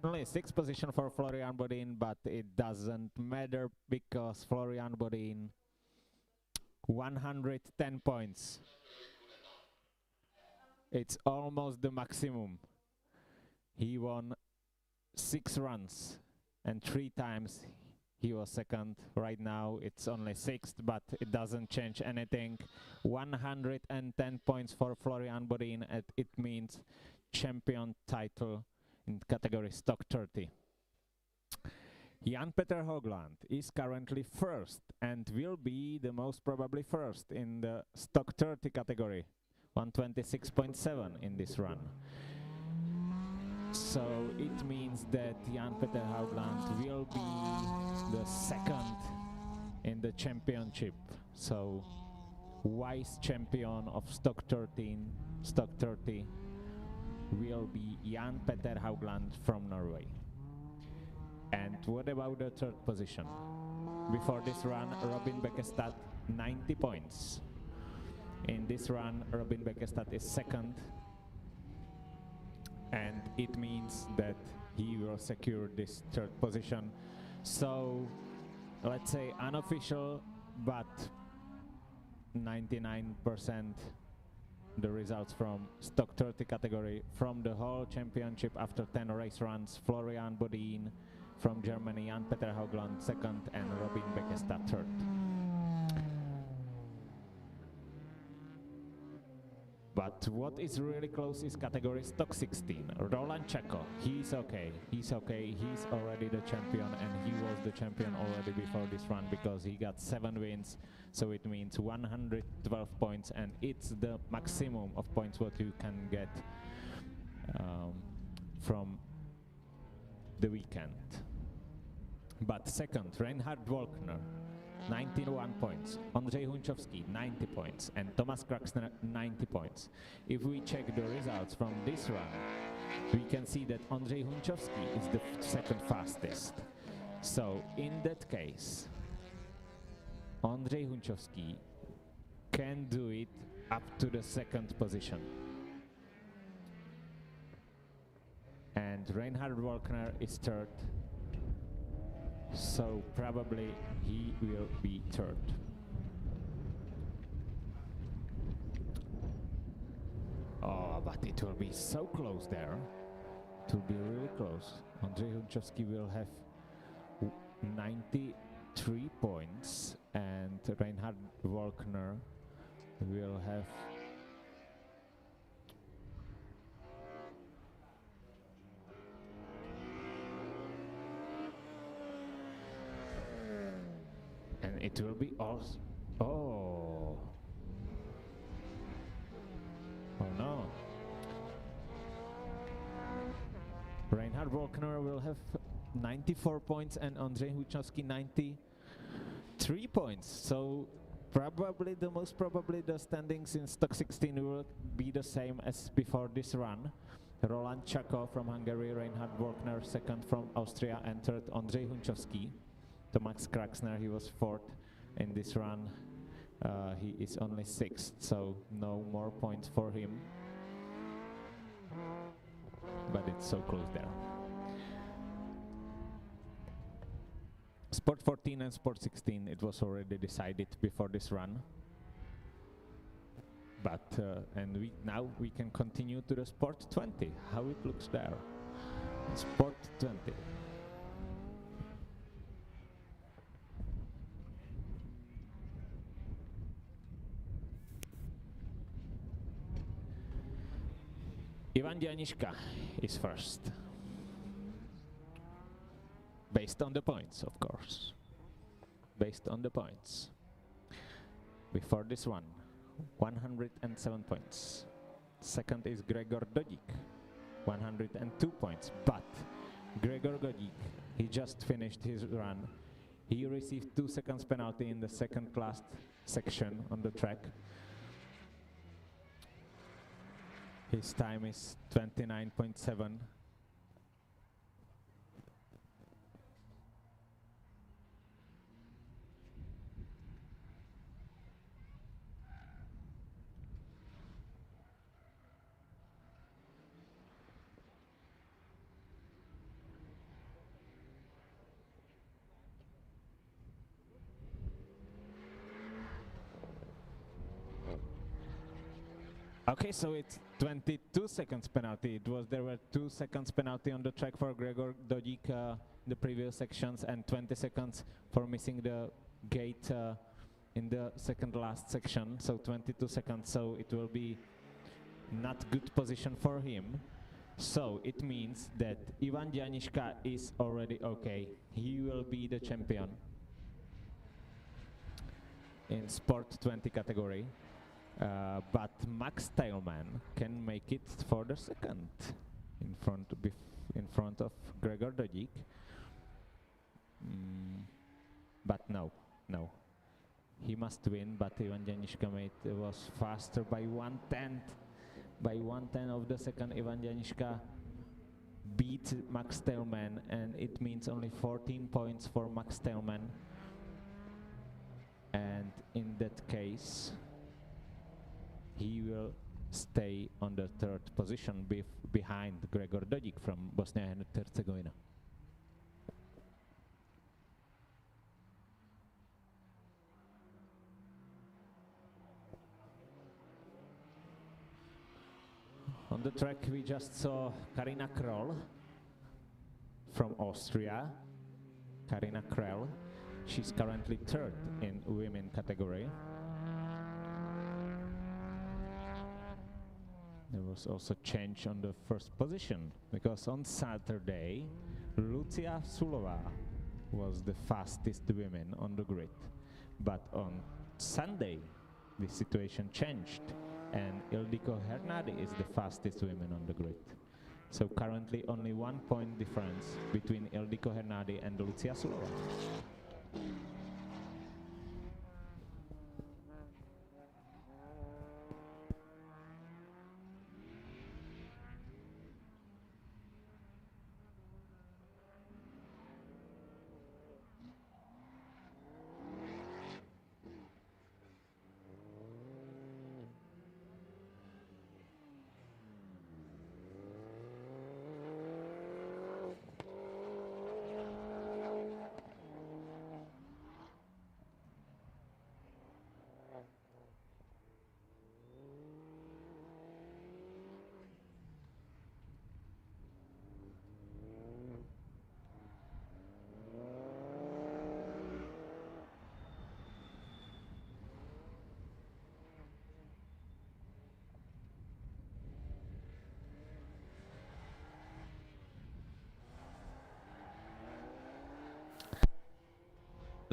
Only 6th position for Florian Bodin, but it doesn't matter because Florian Bodin 110 points. It's almost the maximum. He won 6 runs and 3 times he was second. Right now it's only 6th, but it doesn't change anything. 110 points for Florian Bodin, and it means champion title in category stock 30. Jan-Peter Hogland is currently first and will be the most probably first in the stock 30 category, 126.7 in this run. So it means that Jan-Peter Hogland will be the second in the championship. So vice champion of stock 13, stock 30 will be Jan-Peter Haugland from Norway. And what about the 3rd position? Before this run, Robin Bekkestad 90 points. In this run, Robin Bekkestad is 2nd, and it means that he will secure this 3rd position. So let's say unofficial, but 99% the results from stock 30 category from the whole championship after 10 race runs. Florian Bodin from Germany, Jan-Peter Haugland 2nd, and Robin Bekkestad 3rd. But what is really close is category stock 16. Roland Čeko, he's okay. He's already the champion, and he was the champion already before this run because he got 7 wins. So it means 112 points, and it's the maximum of points what you can get from the weekend. But second, Reinhard Wolkner, 91 points, Ondřej Hunčovský 90 points, and Thomas Kraxner 90 points. If we check the results from this run, we can see that Ondřej Hunčovský is the 2nd fastest. So in that case, Ondřej Hunčovský can do it up to the 2nd position. And Reinhard Wolkner is 3rd. So probably he will be 3rd. Oh, but it will be so close there. It will be really close. Ondřej Hunčovský will have 93 points, and Reinhard Wolkner will have it will be also. Oh. Oh no. Reinhard Wolkner will have 94 points and Ondřej Hunčovský 93 points. So probably the standings in stock 16 will be the same as before this run. Roland Čako from Hungary, Reinhard Wolkner second from Austria, and third Ondřej Hunčovský. Tomáš Kraxner, he was fourth in this run. He is only sixth, so no more points for him. But it's so close there. Sport 14 and Sport 16, it was already decided before this run. But and now we can continue to the Sport 20. How it looks there. Sport 20. Ivan Janiška is first. Based on the points, of course. Based on the points. Before this one, 107 points. Second is Gregor Dodik, 102 points. But Gregor Dodik, he just finished his run. He received 2 seconds penalty in the second last section on the track. His time is 29.7. Okay, so it's 22 seconds penalty. There were 2 seconds penalty on the track for Gregor Dodik in the previous sections, and 20 seconds for missing the gate in the second last section. So 22 seconds. So it will be not good position for him. So it means that Ivan Janiška is already okay. He will be the champion in Sport 20 category. But Max Teilman can make it for the second in front of Gregor Dodik. But no. He must win, but Ivan Janiška was faster by 1/10. By 1/10 of the second, Ivan Janiška beat Max Teilman, and it means only 14 points for Max Teilman. And in that case, he will stay on the third position behind Gregor Dodik from Bosnia and Herzegovina. On the track we just saw Karina Kroll from Austria. Karina Kroll, she's currently third in women category. There was also change on the first position, because on Saturday, Lucia Sulova was the fastest woman on the grid. But on Sunday, the situation changed, and Ildiko Hernadi is the fastest woman on the grid. So currently only 1 point difference between Ildiko Hernadi and Lucia Sulova.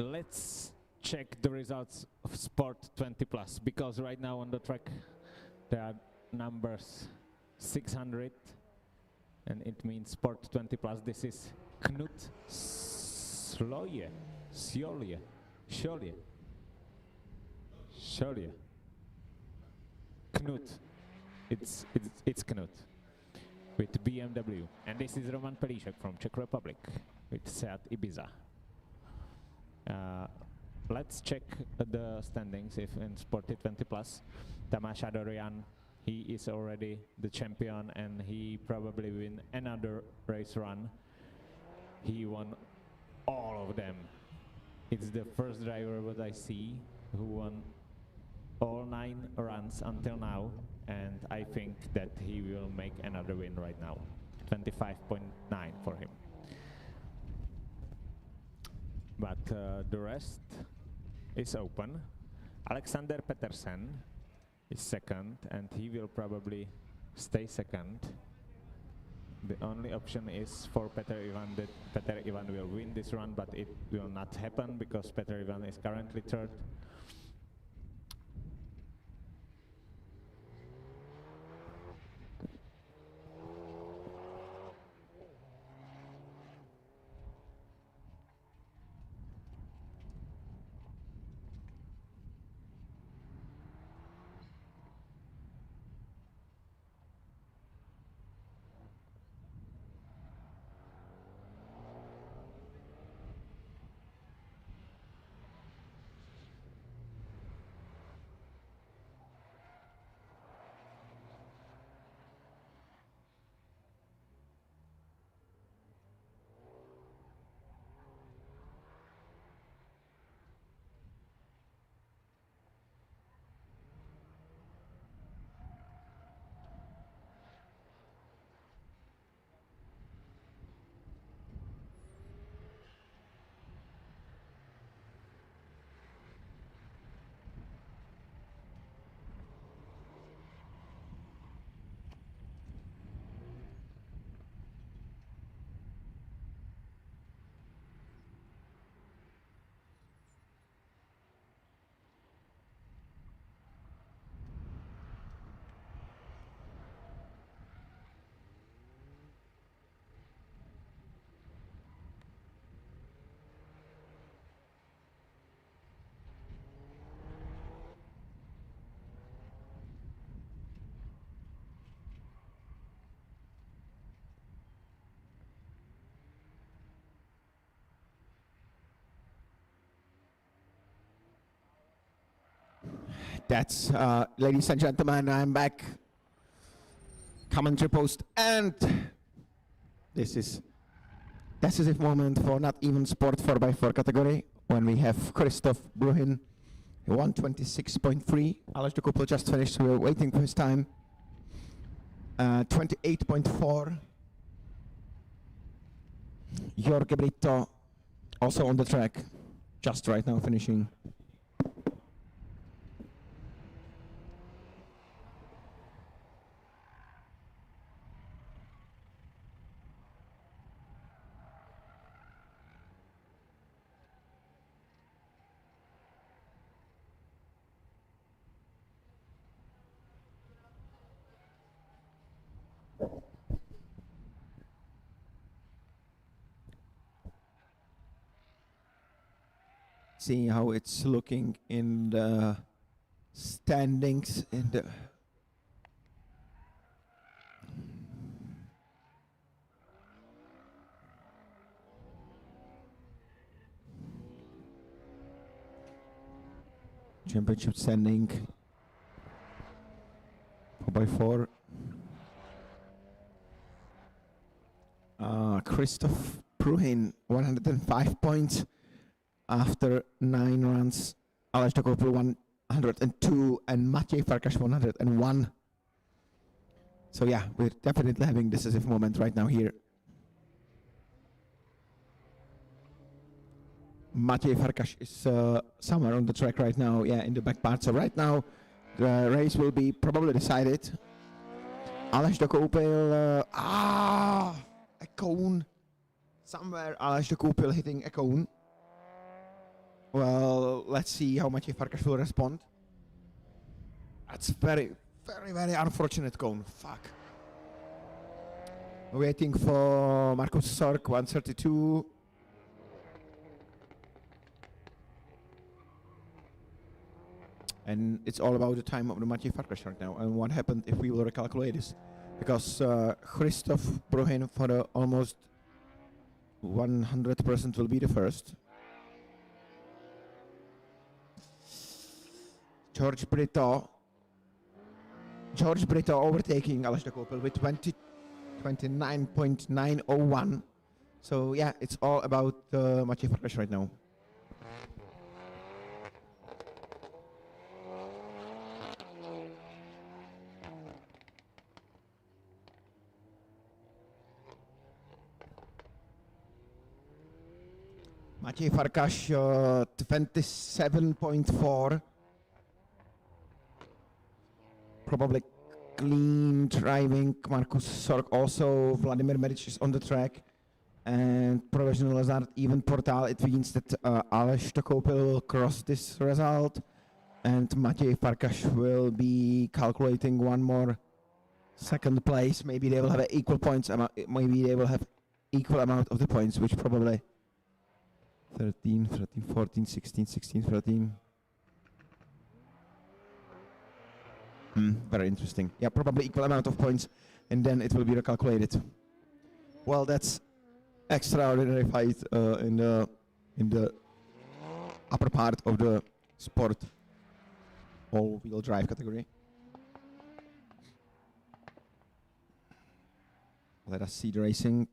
Let's check the results of Sport 20 Plus, because right now on the track there are numbers 600, and it means Sport 20 Plus. This is Knut Sjolje. Knut. It's Knut. with BMW. And this is Roman Pelíšek from Czech Republic with Seat Ibiza. Let's check the standings if in Sporty 20 plus. Tamáš Adorian, he is already the champion and he probably win another race run. He won all of them. It's the first driver that I see who won all 9 runs until now, and I think that he will make another win right now. 25.9 for him. But the rest is open. Alexander Petersen is second, and he will probably stay second. The only option is for Peter Ivan that Peter Ivan will win this run, but it will not happen because Peter Ivan is currently third. That's, ladies and gentlemen, I'm back. Commentary post, and this is decisive moment for not even Sport 4x4 category when we have Christoph Bruhin, 126.3. Aleš de Koppel just finished, we were waiting for his time. 28.4. Jorge Brito also on the track, just right now finishing. See how it's looking in the standings in the championship standing 4x4. Christoph Bruhin 105 points after 9 runs. Aleš de Koppel 102 and Matěj Farkas 101. So yeah, we're definitely having decisive moment right now here. Matěj Farkas is somewhere on the track right now, yeah, in the back part. So right now, the race will be probably decided. Aleš de Koppel, a cone. Somewhere Aleš de Koppel hitting a cone. Well, let's see how Matěj Farkas will respond. That's very, very, very unfortunate cone. Fuck. Waiting for Markus Sorg, 132. And it's all about the time of the Matěj Farkas right now. And what happened if we will recalculate this? because Christoph Bruhin for the almost 100% will be the first. George Brito overtaking Aleš Dokopil with 29.901. So yeah, it's all about Maciej Farkas right now. Maciej Farkas 27.4. Probably clean driving. Markus Sorg also. Vladimir Medic is on the track. And provisional result, even Portal. It means that Aleš Dokopil will cross this result. And Maciej Farkas will be calculating one more second place. Maybe they will have equal points. Maybe they will have equal amount of the points, which probably 13, 14, 16, 13. Very interesting. Yeah, probably equal amount of points, and then it will be recalculated. Well, that's extraordinary fight in the upper part of the sport all-wheel drive category. Let us see the racing.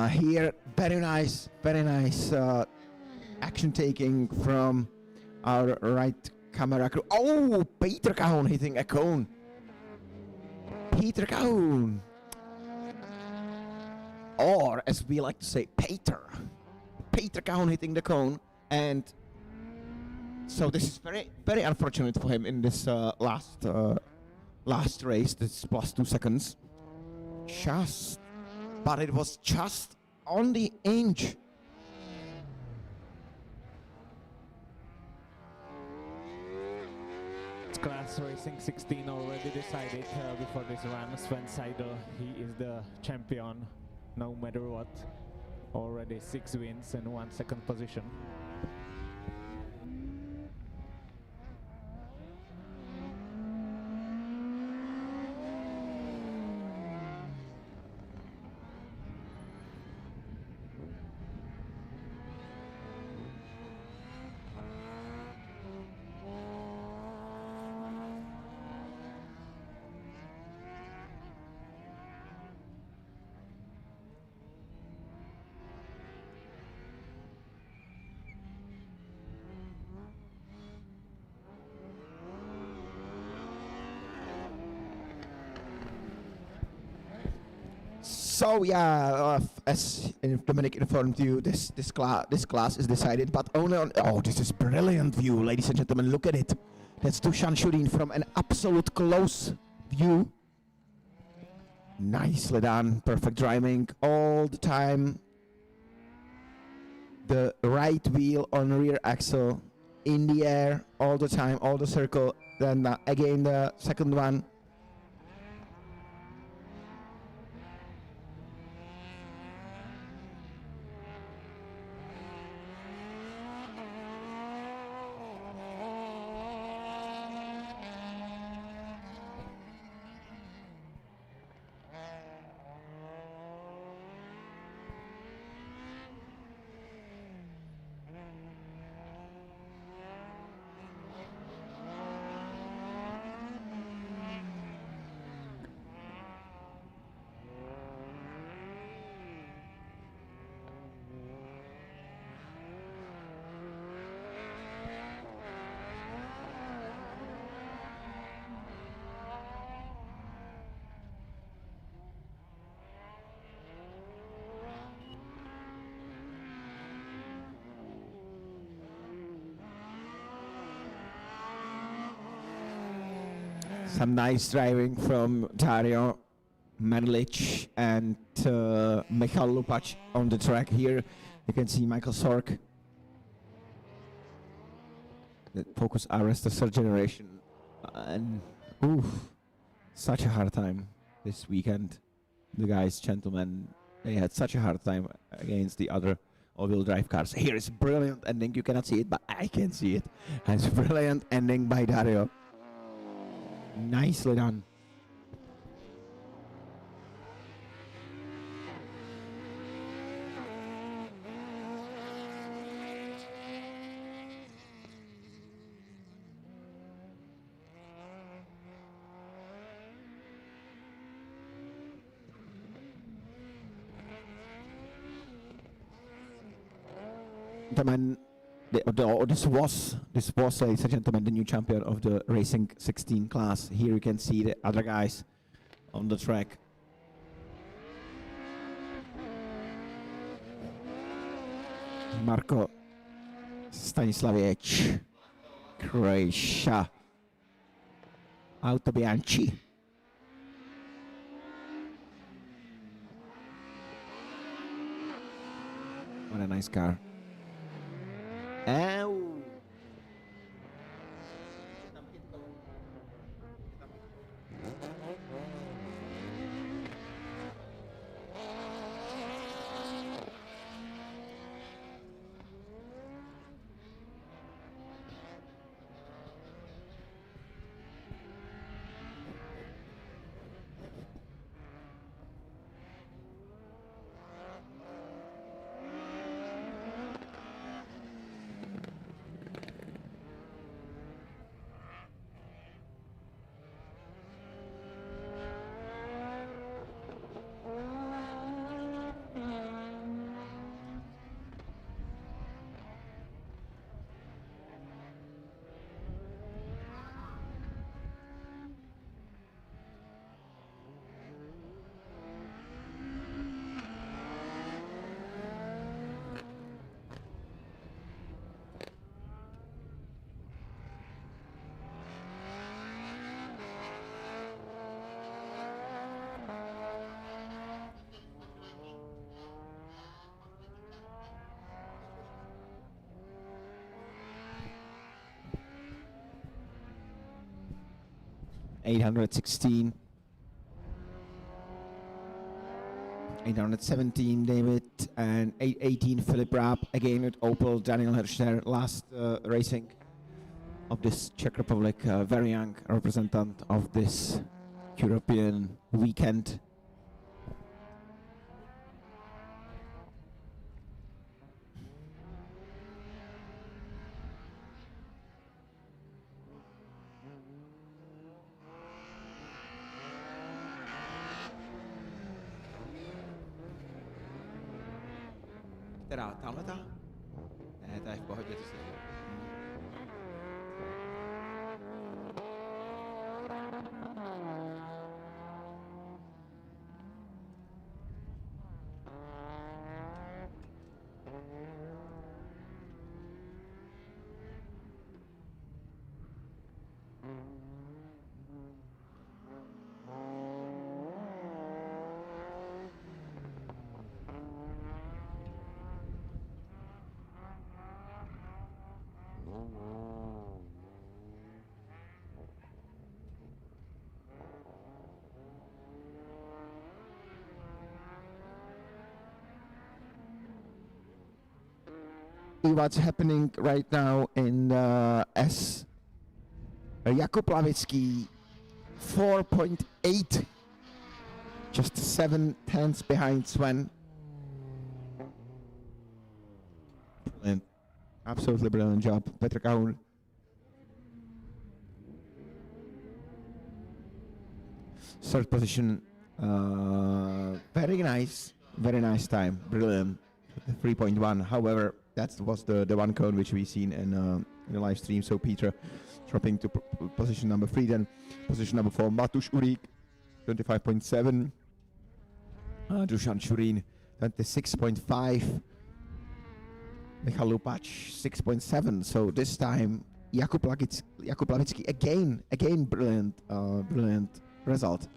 Here, very nice action taking from our right camera crew. Oh, Peter Kahn hitting a cone. Peter Kahn. Or, as we like to say, Peter Kahn hitting the cone. And so this is very, very unfortunate for him in this last race. This plus 2 seconds. But it was just on the inch. It's class racing 16 already decided before this run. Sven Seidel, he is the champion no matter what. Already 6 wins and 1 second position. So yeah, as Dominic informed you, this class is decided, but only on. Oh, this is brilliant view, ladies and gentlemen. Look at it. That's Dusan Shurin from an absolute close view. Nicely done. Perfect driving all the time. The right wheel on rear axle in the air all the time, all the circle. Then again the second one. Some nice driving from Dario Medlic and Michal Lupac on the track here. You can see Michael Sork. The Focus RS, the third generation. And such a hard time this weekend. The guys, gentlemen, they had such a hard time against the other all-wheel drive cars. Here is a brilliant ending. You cannot see it, but I can see it. And it's a brilliant ending by Dario. Nicely done. Gentlemen, this was, ladies and gentlemen, the new champion of the Racing 16 class. Here you can see the other guys on the track. Marco Stanislavic, Croatia, Auto Bianchi. What a nice car. Ow. $816, 817 David, and 818 Philip Raab, again with Opel, Daniel Hirschner, last racing of this Czech Republic, very young representative of this European weekend. Teda tamhle ta? Ne, to je v pohodě, to se děje. What's happening right now in S. Jakub Lavitsky, 4.8, just 7/10 behind Sven. Brilliant. Absolutely brilliant job, Petr Kahun. Third position, very nice time, brilliant. 3.1. However, that was the one code which we seen in the live stream. So Peter dropping to position number 3. Then position number 4, Matuš Urík, 25.7. Dusan Šurín, 26.5. Michal Lupac, 6.7. So this time Jakub Levitsky again brilliant result,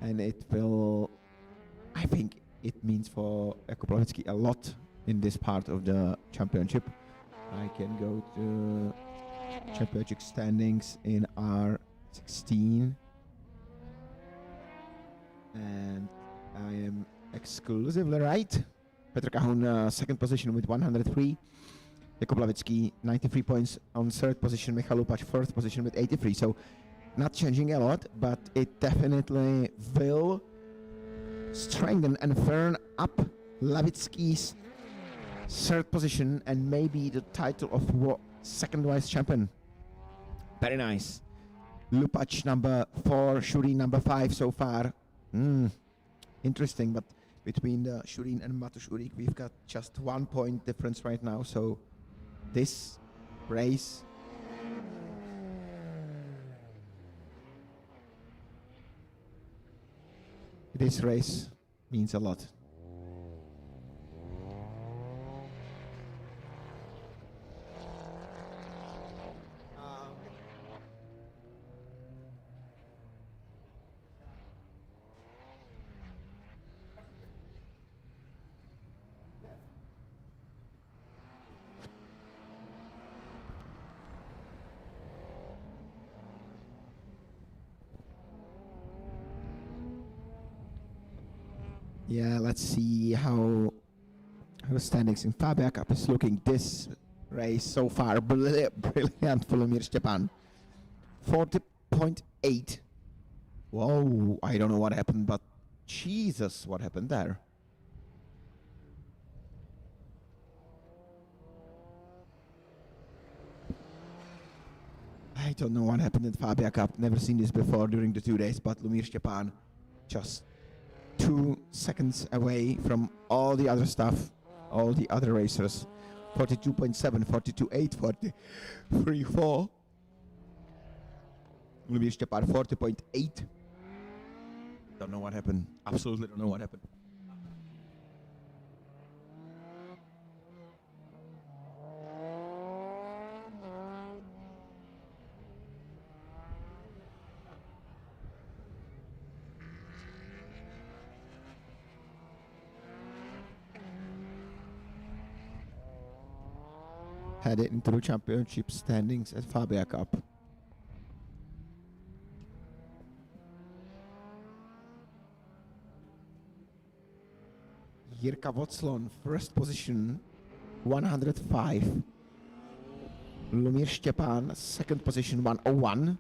and it will. I think it means for Jakub Levitsky a lot in this part of the championship. I can go to championship standings in R16, and I am exclusively right. Petr Kahun second position with 103. Jakub Levitsky 93 points on third position. Michal Lupac fourth position with 83. So not changing a lot, but it definitely will strengthen and firm up Levitsky's third position and maybe the title of second vice champion. Very nice. Lupac number 4, Shurin number 5 so far. Interesting, but between the Shurin and Matusz Urik, we've got just 1 point difference right now. So this race means a lot. Yeah, let's see how the standings in Fabia Cup is looking. This race so far, brilliant for Lumir Stepan. 40.8. Whoa, I don't know what happened, but Jesus, what happened there? I don't know what happened in Fabia Cup. Never seen this before during the 2 days, but Lumir Stepan just 2 seconds away from all the other stuff, all the other racers. 42.7, 42.8, 43.4. Lumir Stepan 40.8. Don't know what happened. Absolutely don't know what happened. Headed into the championship standings at Fabia Cup. Jirka Voclon, first position, 105. Lumir Stepan, second position, 101.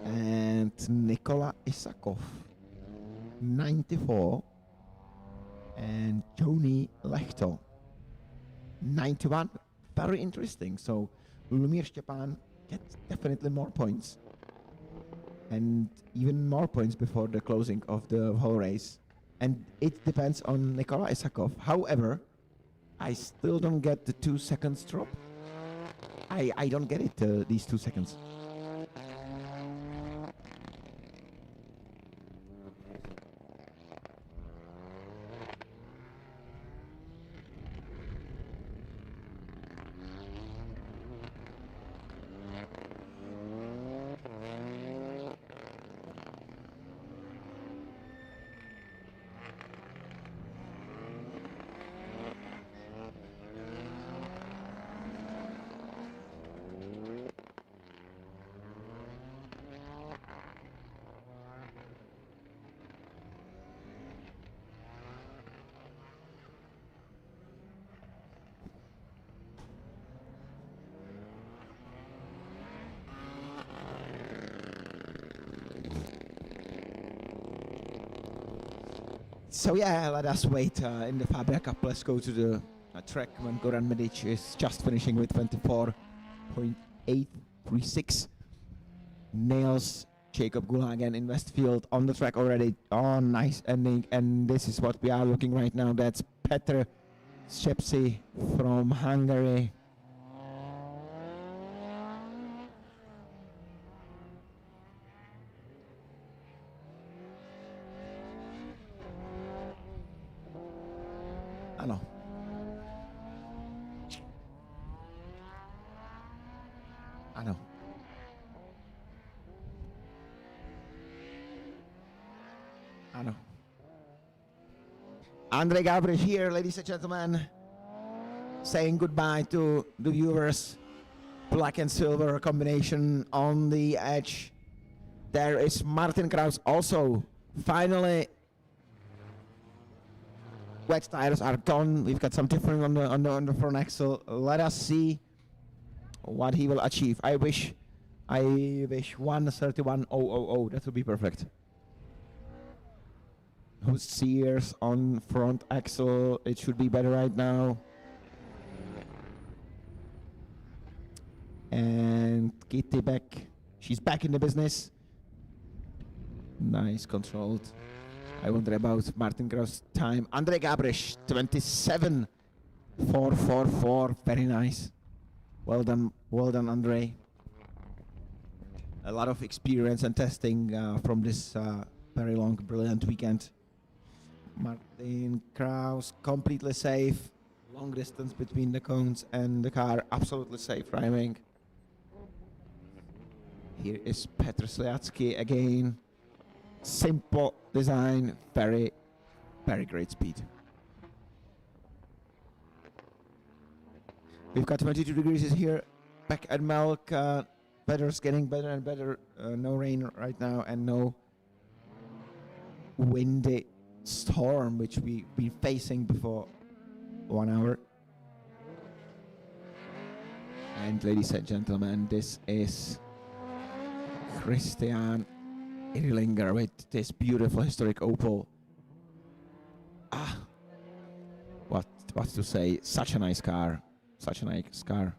And Nikola Isakov, 94. And Tony Lechto, 91. Very interesting. So Lumir Stepan gets definitely more points. And even more points before the closing of the whole race. And it depends on Nikola Isakov. However, I still don't get the 2 seconds drop. I don't get it, these 2 seconds. So yeah, let us wait in the Fabia Cup. Let's go to the track when Goran Medic is just finishing with 24.836. Nails Jacob Gulagen in Westfield on the track already. Oh, nice ending. And this is what we are looking right now. That's Petr Szepsi from Hungary. Ano. Andre Gabriel here, ladies and gentlemen, saying goodbye to the viewers. Black and silver combination on the edge. There is Martin Kraus also. Finally, wet tires are gone. We've got some different on the front axle. Let us see what he will achieve. I wish 1:31.000. That would be perfect. Who's Sears on front axle? It should be better right now. And Kitty back. She's back in the business. Nice controlled. I wonder about Martin Kraus' time. Andre Gabrish, 27.444. Very nice. Well done, Andre. A lot of experience and testing from this very long, brilliant weekend. Martin Kraus completely safe. Long distance between the cones and the car. Absolutely safe driving. Here is Petr Sliatsky again. Simple design, very, very great speed. We've got 22 degrees here back at Melk. Weather's getting better and better. No rain right now and no windy storm, which we've been facing before 1 hour. And ladies and gentlemen, this is Christian Irlinger with this beautiful historic Opel. What to say? Such a nice car. Such a nice car.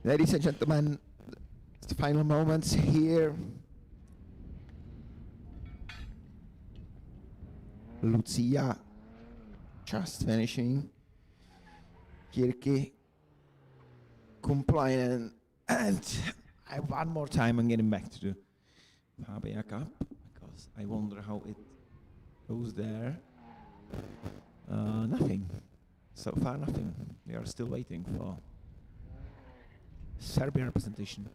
Ladies and gentlemen, the final moments here. Lucia just finishing. Kirki, Kumplainen, and one more time I'm getting back to the Fabia Cup because I wonder how it goes there. Nothing. So far nothing. We are still waiting for Serbian representation.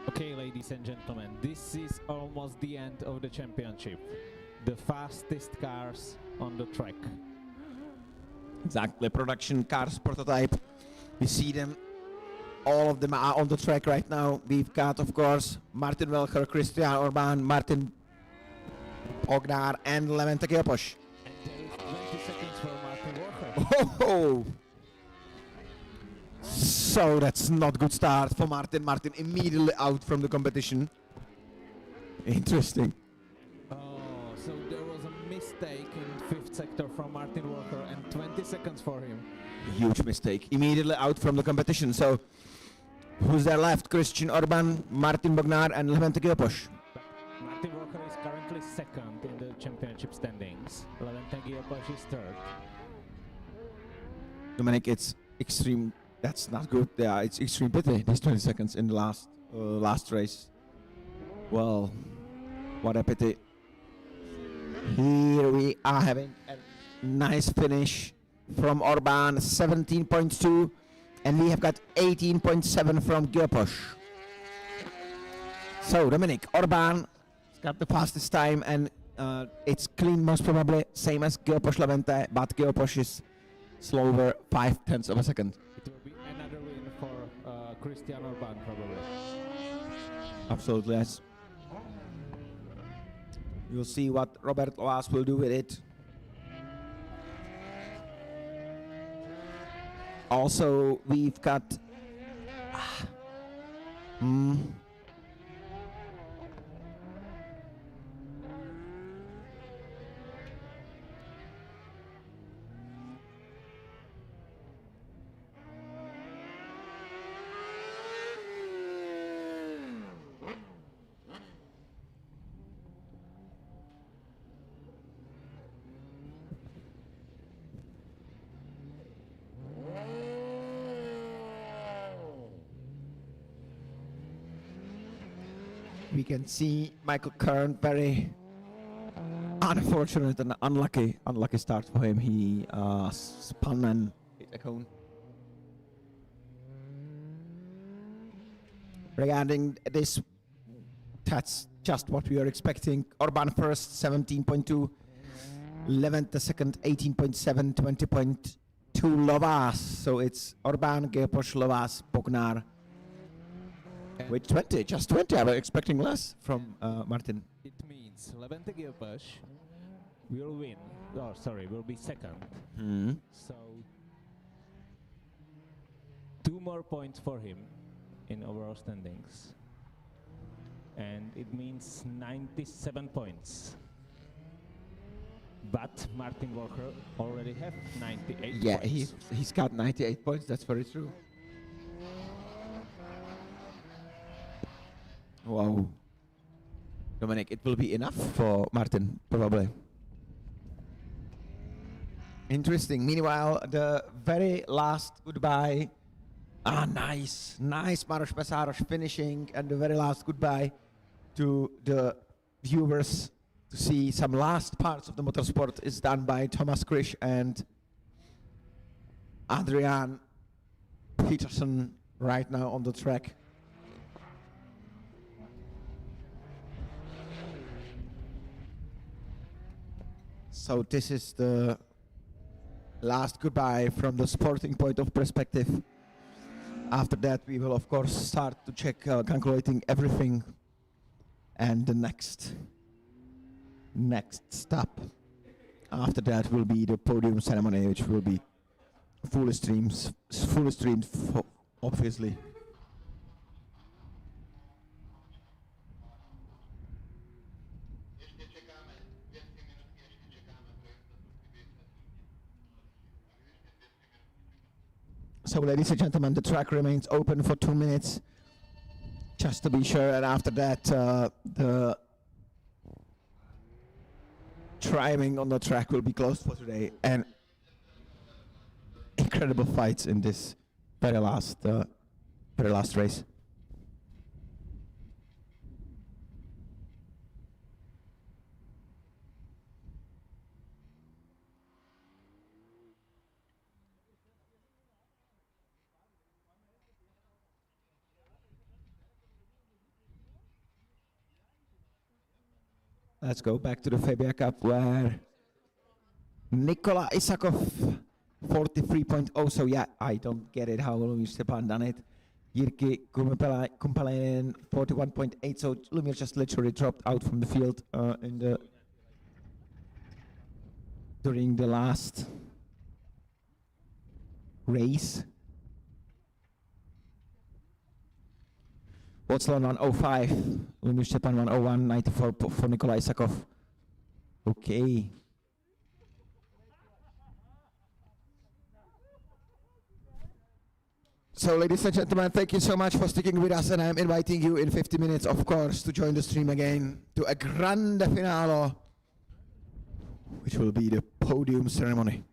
Okay, ladies and gentlemen, this is almost the end of the championship. The fastest cars on the track. Exactly, production cars prototype. We see them, all of them are on the track right now. We've got, of course, Martin Welker, Christian Orban, Martin Ognar, and Levente Geopos. And there is 20 seconds for Martin Walker. Oh! So that's not good start for Martin. Martin immediately out from the competition. Interesting. Oh, so there was a mistake in fifth sector from Martin Walker and 20 seconds for him. Huge mistake. Immediately out from the competition. So who's there left? Christian Orban, Martin Bognar, and Levente Geopos. Martin Walker is currently second in the championship standings. Levente Geopos is third. Dominic, it's extreme. That's not good. Yeah, it's extreme pity. There's 20 seconds in the last race. Well, what a pity. Here we are having a nice finish from Orban, 17.2, and we have got 18.7 from Geopos. So Dominic, Orban has got the fastest time, and it's clean most probably, same as Geopos Levente, but Geopos is slower 0.5 of a second. It will be another win for Christian Orban probably. Absolutely, yes. You'll see what Robert Loas will do with it. Also, we've got we can see Michael Kern, very Unfortunate and unlucky start for him. He spun and hit a cone. regarding this. That's just what we are expecting. Orban first, 17.2. Levent the second, 18.7, 20.2 Lovas. So it's Orban, Geposh, Lovas, Bognar. With 20, just 20. I was expecting less from Martin. It means Levente Gilpash will win. Oh, sorry, will be second. So 2 more points for him in overall standings. And it means 97 points. But Martin Walker already have 98 Yeah, points. he's got 98 points. That's very true. Wow. Dominic, it will be enough for Martin, probably. Interesting. Meanwhile, the very last goodbye. Nice Maros Pesaros finishing, and the very last goodbye to the viewers to see some last parts of the motorsport is done by Thomas Krish and Adrian Peterson right now on the track. So this is the last goodbye from the sporting point of perspective. After that, we will of course start to check, calculating everything, and the next stop after that will be the podium ceremony, which will be fully streamed, obviously. So, ladies and gentlemen, the track remains open for 2 minutes, just to be sure. And after that, the driving on the track will be closed for today. And incredible fights in this very last race. Let's go back to the Fabia Cup, where Nikola Isakov 43.0. So yeah, I don't get it how Lumir Stepan done it. Jirki Kumpalainen 41.8. So Lumir just literally dropped out from the field during the last race. Wachauring 105, Lumir Stepan 101, 94 for Nikola Isakov. Okay. So, ladies and gentlemen, thank you so much for sticking with us, and I'm inviting you in 50 minutes, of course, to join the stream again to a grande finale, which will be the podium ceremony.